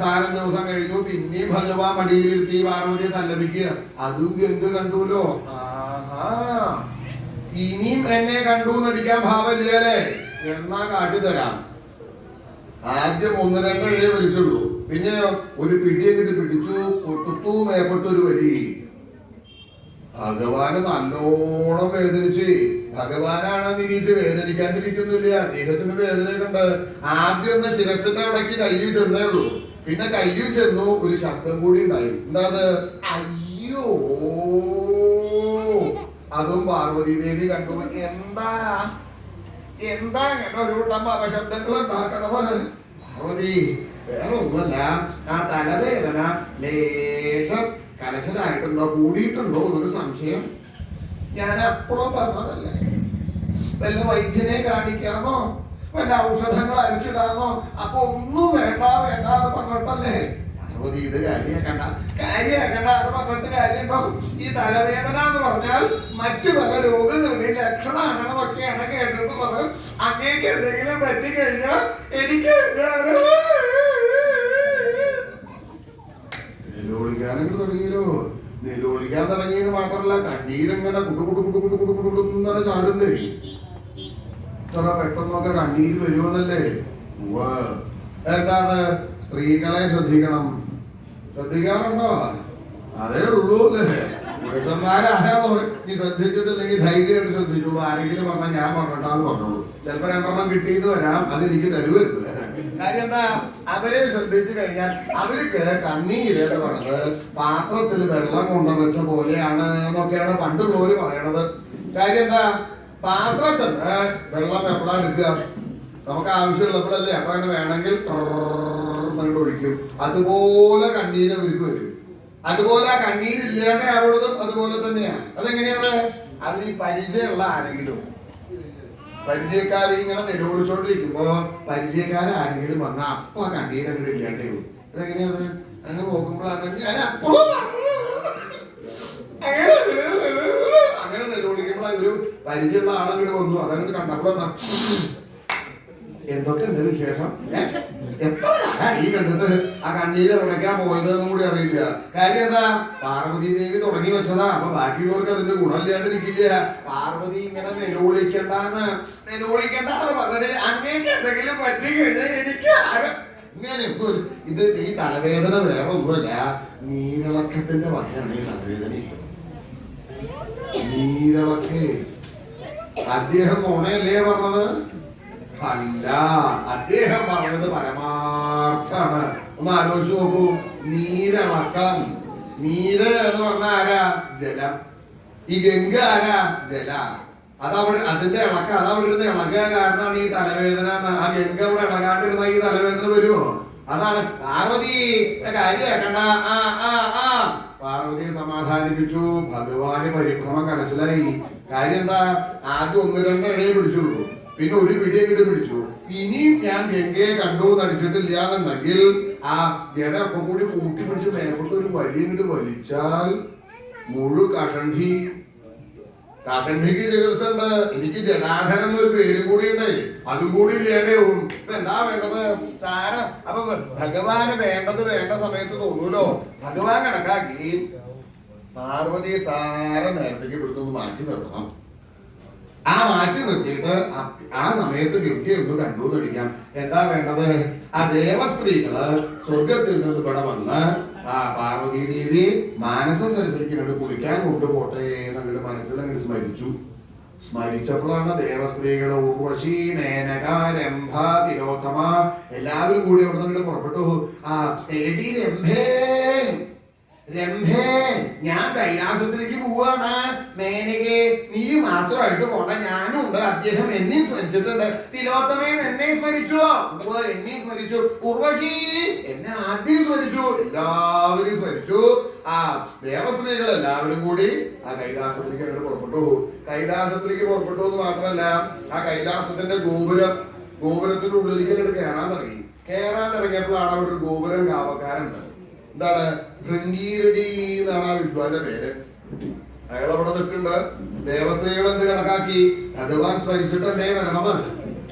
സാരം ദിവസം കഴിഞ്ഞു. പിന്നെയും ഭഗവാൻ മടിയിലിരുത്തി പാർവതിയെ സല്ലപിക്കുക. അതും ഗംഗ കണ്ടുല്ലോ. ഇനിയും എന്നെ കണ്ടു നടിക്കാൻ ഭാവമില്ലേ? എന്നാ കാട്ടിത്തരാം. ആദ്യം 1-2 ഇഴയെ വലിച്ചുള്ളൂ, പിന്നെ ഒരു പിടിയെ കിട്ടി പിടിച്ചു, പൊട്ടു മേപ്പെട്ടൊരു വലി. ഭഗവാന് നല്ലോണം വേദനിച്ച്. ഭഗവാനാണ് തിരിച്ച് വേദനിക്കാണ്ടിരിക്കുന്നില്ല, അദ്ദേഹത്തിന് വേദനയുണ്ട്. ആദ്യം ഒന്ന് ശിരസിന്റെ അവിടേക്ക് കയ്യിൽ ചെന്നേ ഉള്ളൂ. പിന്നെ കയ്യിൽ ചെന്നു, ഒരു ശബ്ദം കൂടി ഉണ്ടായി. എന്താ? അയ്യോ. അതും പാർവതി ദേവി കണ്ടു. എന്താ ഇങ്ങനെ ഒരു കൂട്ടം അപശബ്ദങ്ങൾ ഉണ്ടാക്കണത്? പാർവതി, വേറെ ഒന്നുമല്ല, ആ തലവേദന ലേശം കലശലായിട്ടുണ്ടോ, കൂടിയിട്ടുണ്ടോ എന്നൊരു സംശയം. ഞാൻ എപ്പോഴും പറഞ്ഞതല്ലേ, വല്ല വൈദ്യനെ കാണിക്കാമോ, വല്ല ഔഷധങ്ങൾ അരിച്ചിടാമോ? അപ്പൊ ഒന്നും വേണ്ട എന്ന് പറഞ്ഞിട്ടല്ലേ. പാർവതി, ഇത് കാര്യാക്കണ്ട അത് പറഞ്ഞിട്ട് കാര്യമുണ്ടോ? ഈ തലവേദന എന്ന് പറഞ്ഞാൽ മറ്റു പല രോഗങ്ങളുടെ ലക്ഷണമാണെന്നൊക്കെയാണ് കേട്ടിട്ടുള്ളത്. അങ്ങേക്ക് എന്തെങ്കിലും പറ്റിക്കഴിഞ്ഞാൽ എനിക്ക് നിലോളിക്കാനൊക്കെ തുടങ്ങിയല്ലോ. നിലോളിക്കാൻ തുടങ്ങിയെന്ന് മാത്രമല്ല, കണ്ണീരിങ്ങനെ കുടുകുടുകുടുകുടുകുടുകുടുകുടുന്നാണ് ചാടുന്നേ. ഇത്ര പെട്ടെന്നൊക്കെ കണ്ണീര് വരുമെന്നല്ലേ. എന്താണ്, സ്ത്രീകളെ ശ്രദ്ധിക്കാറുണ്ടോ? അതേ ഉള്ളൂ അല്ലേ. പുരുഷന്മാരാരാമോ നീ ശ്രദ്ധിച്ചിട്ടില്ലെങ്കിൽ ധൈര്യമായിട്ട് ശ്രദ്ധിച്ചോളൂ. ആരെങ്കിലും പറഞ്ഞാൽ ഞാൻ പറഞ്ഞിട്ടാന്ന് പറഞ്ഞോളൂ. ചിലപ്പോ 2 കിട്ടിയെന്ന് വരാം, അതെനിക്ക് തരുവരുത്. കാര്യം എന്താ, അവരെ ശ്രദ്ധിച്ചു കഴിഞ്ഞാൽ അവർക്ക് കണ്ണീര് എന്ന് പറഞ്ഞത് പാത്രത്തിൽ വെള്ളം കൊണ്ടുവച്ച പോലെയാണ് എന്നൊക്കെയാണ് പണ്ടുള്ളവര് പറയണത്. കാര്യം എന്താ, പാത്രത്തിൽ വെള്ളം എപ്പോഴാണ് എടുക്കുക? നമുക്ക് ആവശ്യമുള്ളപ്പോഴല്ലേ. അപ്പൊ അങ്ങനെ വേണമെങ്കിൽ ഒഴിക്കും. അതുപോലെ കണ്ണീര് അവർക്ക് വരും. അതുപോലെ ആ കണ്ണീരില്ലാണ്ട് അവിടുന്ന് അതുപോലെ തന്നെയാണ്. അതെങ്ങനെയാണ്? അതിന് പരിചയമുള്ള ആരെങ്കിലും, പരിചയക്കാർ ഇങ്ങനെ നിലവിളിച്ചോണ്ടിരിക്കുമ്പോ പരിചയക്കാരെങ്കിലും വന്നാൽ അപ്പൊ ആ കണ്ണീരങ്ങോട്ട് ഇല്ലാണ്ടേ വരും. അതെങ്ങനെയത്? അങ്ങനെ നോക്കുമ്പോഴാണ് ഞാൻ അപ്പോഴും അങ്ങനെ നിലവിളിക്കുമ്പോൾ ഒരു പരിചയമുള്ള ആളങ്ങോട്ട് വന്നു. അതങ്ങോട്ട് കണ്ടപ്പോഴാണ് എന്തൊക്കെയുണ്ട് വിശേഷം, എത്ര ഈ കണ്ടിട്ട് ആ കണ്ണീര് തുടയ്ക്കാൻ പോയതെന്നും കൂടി അറിയില്ല. കാര്യം എന്താ, പാർവതി ദേവി തുടങ്ങി വെച്ചതാ. അപ്പൊ ബാക്കിയുള്ളവർക്ക് അതിന്റെ ഗുണമില്ലാണ്ടിരിക്കില്ല. പാർവതി ഇങ്ങനെ നിലവിളിക്കണ്ടെന്ന് പറഞ്ഞിട്ട് അങ്ങേക്ക് എന്തെങ്കിലും പറ്റി കഴിഞ്ഞാൽ എനിക്ക് ഇങ്ങനെ ഇത് ഈ തലവേദന വേറെ ഒന്നുമല്ല, നീരിളക്കത്തിന്റെ വകയാണ് ഈ തലവേദന. നീരിളക്ക് അദ്ദേഹം നുണയല്ലേ പറഞ്ഞത്? അല്ല, അദ്ദേഹം പറഞ്ഞത് പരമാർത്ഥാണ്. ഒന്ന് ആലോചിച്ച് നോക്കൂ. നീരിളക്കം, നീര് എന്ന് പറഞ്ഞാൽ ആരാ? ജലം. ഈ ഗംഗ ആരാ? ജല. അതവിടെ അതിന്റെ ഇളക്കം, അതവിടെ ഇളക്കുക കാരണമാണ് ഈ തലവേദന. ആ ഗംഗ അവിടെ ഇളകാണ്ടിരുന്ന ഈ തലവേദന വരുമോ? അതാണ് പാർവതി കാര്യാക്കണ്ട. പാർവതിയെ സമാധാനിപ്പിച്ചു. ഭഗവാന് പരിഭ്രമം മനസ്സിലായി. കാര്യം എന്താ, ആദ്യം 1-2 ഇഴയെ പിടിച്ചുള്ളൂ, പിന്നെ ഒരു പിടിയെങ്കിലും പിടിച്ചു. ഇനിയും ഞാൻ ഗംഗയെ കണ്ടു നടിച്ചിട്ടില്ല എന്നുണ്ടെങ്കിൽ ആ ജടയൊക്കെ കൂടി കൂട്ടി പിടിച്ച് മേപ്പോട്ട് ഒരു വലിയ വലിച്ചാൽ കാഷണ്ഠിക്ക് ചികിത്സ ഉണ്ട്. എനിക്ക് ജടാധരൻ എന്നൊരു പേരും കൂടി ഉണ്ട്, അതും കൂടി ഇല്ലേണ്ടാവും. ഇപ്പൊ എന്താ വേണ്ടത്? സാരം. അപ്പൊ ഭഗവാന് വേണ്ടത് വേണ്ട സമയത്ത് തോന്നൂലോ. ഭഗവാൻ കണക്കാക്കി പാർവതിയെ സാരം നേരത്തേക്ക് ഇവിടുന്ന് മാറ്റി നിർത്തണം. ആ മാറ്റി നിർത്തിയിട്ട് ആ സമയത്ത് ഗംഗയെ ഒന്ന് കണ്ടു പിടിക്കാം. എന്താ വേണ്ടത്? ആ ദേവസ്ത്രീകള് സ്വർഗത്തിൽ നിന്ന് ഇവിടെ വന്ന് ആ പാർവതി ദേവി മാനസ സരസിലേക്ക് കണ്ട് കുളിക്കാൻ കൊണ്ടുപോട്ടെ എന്നങ്ങോട്ട് മനസ്സിലങ്ങോട്ട് സ്മരിച്ചപ്പോഴാണ് ദേവസ്ത്രീകള് ഉർവശി, മേനക, രംഭ, തിലോത്തമ എല്ലാവരും കൂടി അവിടെ നിന്ന് പുറപ്പെട്ടു. ആ എടി രംഭേ, ഞാൻ കൈലാസത്തിലേക്ക് പോവാണ്. മേനകെ, നീ മാത്രമായിട്ട് പോണ്ട, ഞാനും ഉണ്ട്. അദ്ദേഹം എന്നെ സ്മരിച്ചിട്ടുണ്ട്. തിലോത്തമേൻ എന്നെ സ്മരിച്ചു, ഉർവശി എന്നെ ആദ്യം സ്മരിച്ചു, എല്ലാവരും സ്മരിച്ചു. ആ ദേവസ്ത്രീകൾ എല്ലാവരും കൂടി ആ കൈലാസത്തിലേക്ക് അങ്ങോട്ട് പുറപ്പെട്ടു. കൈലാസത്തിലേക്ക് പുറപ്പെട്ടു എന്ന് മാത്രമല്ല, ആ കൈലാസത്തിന്റെ ഗോപുരത്തിന്റെ ഉള്ളിലേക്ക് അങ്ങോട്ട് കയറാൻ ഇറങ്ങിയപ്പോഴാണ് അവിടെ ഒരു ഗോപുരം കാവക്കാരുണ്ട്. എന്താണ്? ഭൃംഗീരടി എന്നാണ് ആ വിദ്വാന്റെ പേര്. അയാൾ അവിടെ നിൽക്കുന്നുണ്ട്. ദേവസ്ത്രീകൾ എന്ത് കണക്കാക്കി? ഭഗവാൻ സ്മരിച്ചിട്ടല്ലേ വരണത്,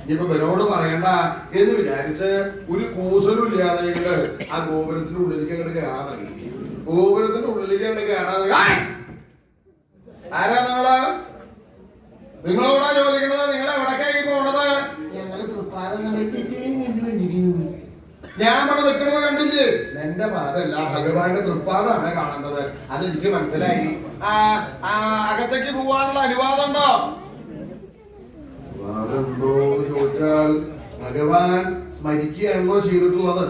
ഇനിയിപ്പോ ഇവരോട് പറയണ്ട എന്ന് വിചാരിച്ച് ഒരു കൂസലും ഇല്ലാതെ ആ ഗോപുരത്തിന്റെ ഉള്ളിലേക്ക് അങ്ങോട്ട് കയറാൻ തുടങ്ങി. ഗോപുരത്തിന്റെ ഉള്ളിലേക്ക് അങ്ങോട്ട് കയറാൻ ആരാ നിങ്ങളോടാ ചോദിക്കണത്? നിങ്ങൾ എവിടേക്കായി പോണത്? ഞങ്ങള് ഞാൻ ഇവിടെ നിൽക്കുന്നത് കണ്ടില്ലേ? എന്റെ പാദമല്ല, ഭഗവാന്റെ തൃപ്പാദമാണ് കാണേണ്ടത്. അതെനിക്ക് മനസ്സിലായി. അകത്തേക്ക് പോവാനുള്ള അനുവാദം ഉണ്ടോ? അനുവാദമുണ്ടോ എന്ന് ചോദിച്ചാൽ ഭഗവാൻ സ്മരിക്കുകയാണല്ലോ ചെയ്തിട്ടുള്ളത്.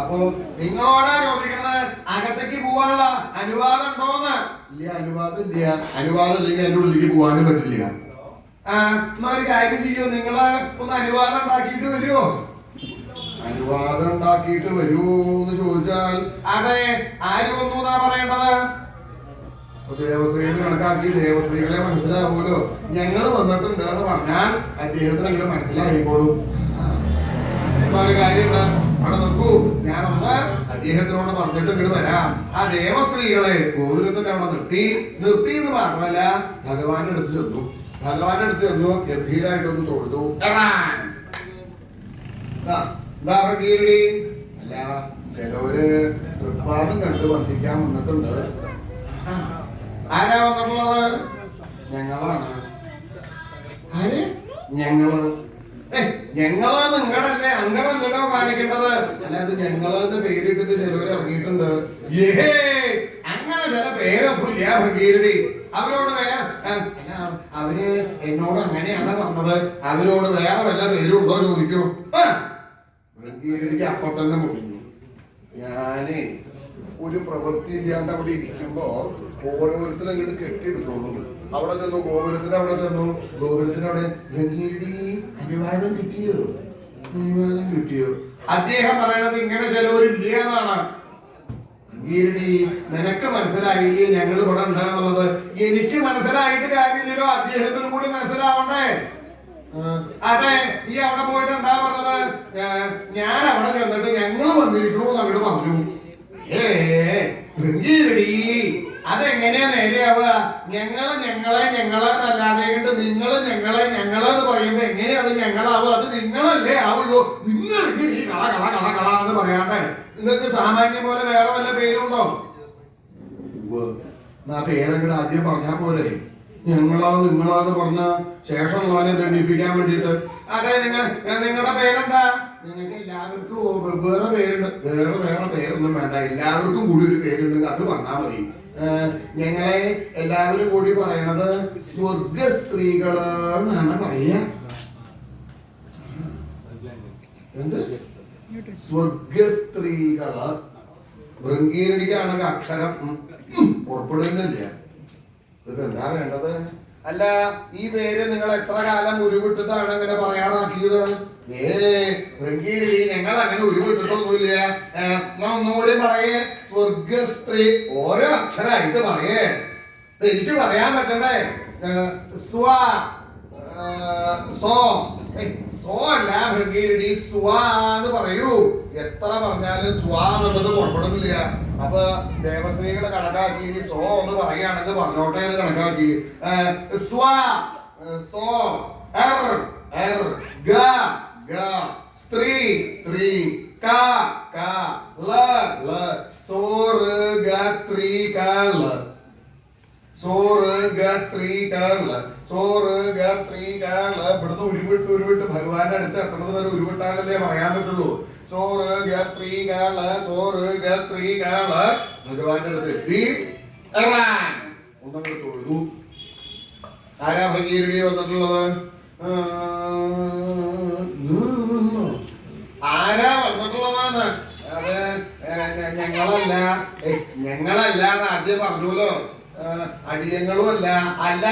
അപ്പൊ നിങ്ങളോടാ ചോദിക്കണത് അകത്തേക്ക് പോവാനുള്ള അനുവാദം ഉണ്ടോന്ന്? ഇല്ല, അനുവാദം ഇല്ലെങ്കിൽ എന്റെ ഉള്ളിലേക്ക് പോകാനും പറ്റില്ല. എന്നാ ഒരു കാര്യം ചെയ്യോ, നിങ്ങള് ഒന്ന് അനുവാദം ഉണ്ടാക്കിയിട്ട് വരുമോ? അനുവാദം ഉണ്ടാക്കിയിട്ട് വരുമോ എന്ന് ചോദിച്ചാൽ അതെ, ആര് വന്നു എന്നാ പറയേണ്ടത്? ദേവസ്ത്രീകൾ കണക്കാക്കി ദേവസ്ത്രീകളെ മനസ്സിലാവുമല്ലോ. ഞങ്ങൾ വന്നിട്ടുണ്ട് എന്ന് പറഞ്ഞാൽ അദ്ദേഹത്തിന് അങ്ങോട്ട് മനസ്സിലായിക്കോളും. ഒരു കാര്യമുണ്ട്, അവിടെ നോക്കൂ, ഞാനൊന്ന് അദ്ദേഹത്തിനോട് പറഞ്ഞിട്ട് ഇങ്ങോട്ട് വരാം. ആ ദേവസ്ത്രീകളെ ഗോപുരത്തിന്റെ അവിടെ നിർത്തി എന്ന് മാത്രമല്ല ഭഗവാന്റെ അടുത്ത് ചെന്നു ഗംഭീരായിട്ടൊന്ന് തൊഴുതു. അല്ല, ചിലവര് തൃപ്പാദം കണ്ട് വന്ദിക്കാൻ വന്നിട്ടുണ്ട്. ആരാ വന്നിട്ടുള്ളത്? ഞങ്ങളാണ്. ആര്? ഞങ്ങള് നിങ്ങളല്ലേ, അങ്ങനല്ലല്ലോ കാണിക്കേണ്ടത്. അല്ലാതെ ഞങ്ങളെന്ന് പേരിട്ടിട്ട് ചിലവര് ഇറങ്ങിയിട്ടുണ്ട്. അങ്ങനെ ചില പേരൊന്നും ഇല്ല ഭഗീരടി. അവരോട് അവര് എന്നോട് അങ്ങനെയാണ് പറഞ്ഞത്. അവരോട് വേറെ വല്ല പേരുണ്ടോ ചോദിക്കൂ. ഭഗീരടിക്ക് അപ്പൊ തന്നെ മുറിഞ്ഞു. ഞാനേ ഒരു പ്രവൃത്തി ഇല്ലാണ്ട് അവിടെ ഇരിക്കുമ്പോ ഓരോരുത്തരും അങ്ങോട്ട് കെട്ടിയെടുത്തോളൂ. അവിടെ ചെന്നു, ഗോപുരത്തിന്റെ അവിടെ ചെന്നു. ഗോപുരത്തിന്റെ അവിടെ അനുവാദം കിട്ടിയോ? അദ്ദേഹം പറയണത് ഇങ്ങനെ ചിലവരില്ല എന്നാണ്. നിനക്ക് മനസ്സിലായില്ലേ ഞങ്ങൾ ഇവിടെ ഉണ്ടാകുന്നുള്ളത്? എനിക്ക് മനസ്സിലായിട്ട് കാര്യമില്ലല്ലോ, അദ്ദേഹത്തിനും കൂടി മനസ്സിലാവണ്ടേ? അതെ, നീ അവിടെ പോയിട്ട് എന്താ പറഞ്ഞത്? ഞാൻ അവിടെ ചെന്നിട്ട് ഞങ്ങൾ വന്നിരിക്കണു അങ്ങോട്ട് പറഞ്ഞു. അതെങ്ങനെയാ നേരെയാവുക? ഞങ്ങളെ അല്ലാതെ കണ്ട് ഞങ്ങളെന്ന് പറയുമ്പോ എങ്ങനെയാണ് ഞങ്ങളാവുക? അത് നിങ്ങളല്ലേ ആവുള്ളൂ. നിങ്ങൾ ഇങ്ങനെ ഈ കള എന്ന് പറയാണ്ടേ നിങ്ങൾക്ക് സാമാന്യം പോലെ വേറെ വല്ല പേരുണ്ടോ? ആ പേരങ്ങട് ആദ്യം പറഞ്ഞാ പോലെ. നിങ്ങളാന്ന് പറഞ്ഞ ശേഷമുള്ളവനെ ദണ്ഡിപ്പിക്കാൻ വേണ്ടിയിട്ട്. അതെ, നിങ്ങളുടെ പേരെന്താ? നിങ്ങൾക്ക് എല്ലാവർക്കും വേറെ പേരുണ്ട്. വേറെ പേരൊന്നും വേണ്ട, എല്ലാവർക്കും കൂടി ഒരു പേരുണ്ടെങ്കിൽ അത് പറഞ്ഞാൽ മതി. ഞങ്ങളെ എല്ലാവരും കൂടി പറയണത് സ്വർഗ സ്ത്രീകള് എന്നാണ് പറയാ. എന്ത് സ്വർഗ സ്ത്രീകള്? ഭൃംഗീരടിക്കാണെങ്കിൽ അക്ഷരം പുറപ്പെടുന്നില്ല. ഇതൊക്കെ എന്താ വേണ്ടത്? അല്ല, ഈ പേര് നിങ്ങൾ എത്ര കാലം ഉരുവിട്ടിട്ടാണ് അങ്ങനെ പറയാറാക്കിയത്? ഭൃംഗീരടി, ഞങ്ങൾ അങ്ങനെ ഉരുവിട്ടിട്ടൊന്നുമില്ല. ഒന്നുകൂടി പറയേ, സ്വർഗസ്ത്രീ. ഓരോ അക്ഷരമായിട്ട് പറയേ. എനിക്ക് പറയാൻ പറ്റണ്ടേ? സ്വ സോ സോ അല്ല ഭംഗിയിലടി സ്വ എന്ന് പറയൂ. എത്ര പറഞ്ഞാലും സ്വ എന്നുള്ളത് പുറപ്പെടുന്നില്ല. അപ്പൊ ദേവസ്ത്രീകളെ കണക്കാക്കി സോ എന്ന് പറയുകയാണെങ്കിൽ പറഞ്ഞോട്ടെ എന്ന് കണക്കാക്കി. സ്വ സോ എർ എർ ഗ ഗ സ്ത്രീ ത്രീ ക ക ല ല സോറ് ഗത്രീ കല സോറ് ഗത്രീ കല സോറ് ഗത്രീ കല. ഇവിടുന്ന് ഉരുവിട്ട് ഭഗവാന്റെ അടുത്ത് എത്തുന്നത് വരെ ഉരുവിട്ടാലല്ലേ പറയാൻ പറ്റുള്ളൂ. സോറ് ഗത്രീ കല സോറ് ഗത്രീ കല. ഭഗവാന്റെ അടുത്ത് എത്തി ഒന്നങ്ങോട്ട് തൊഴുതു. ആരാ ഭംഗീരടി വന്നിട്ടുള്ളത്? ആരാ വന്നിട്ടുള്ളതാണ്? അത് ഞങ്ങളല്ല എന്ന് ആദ്യം പറഞ്ഞല്ലോ. അടിയങ്ങളും അല്ല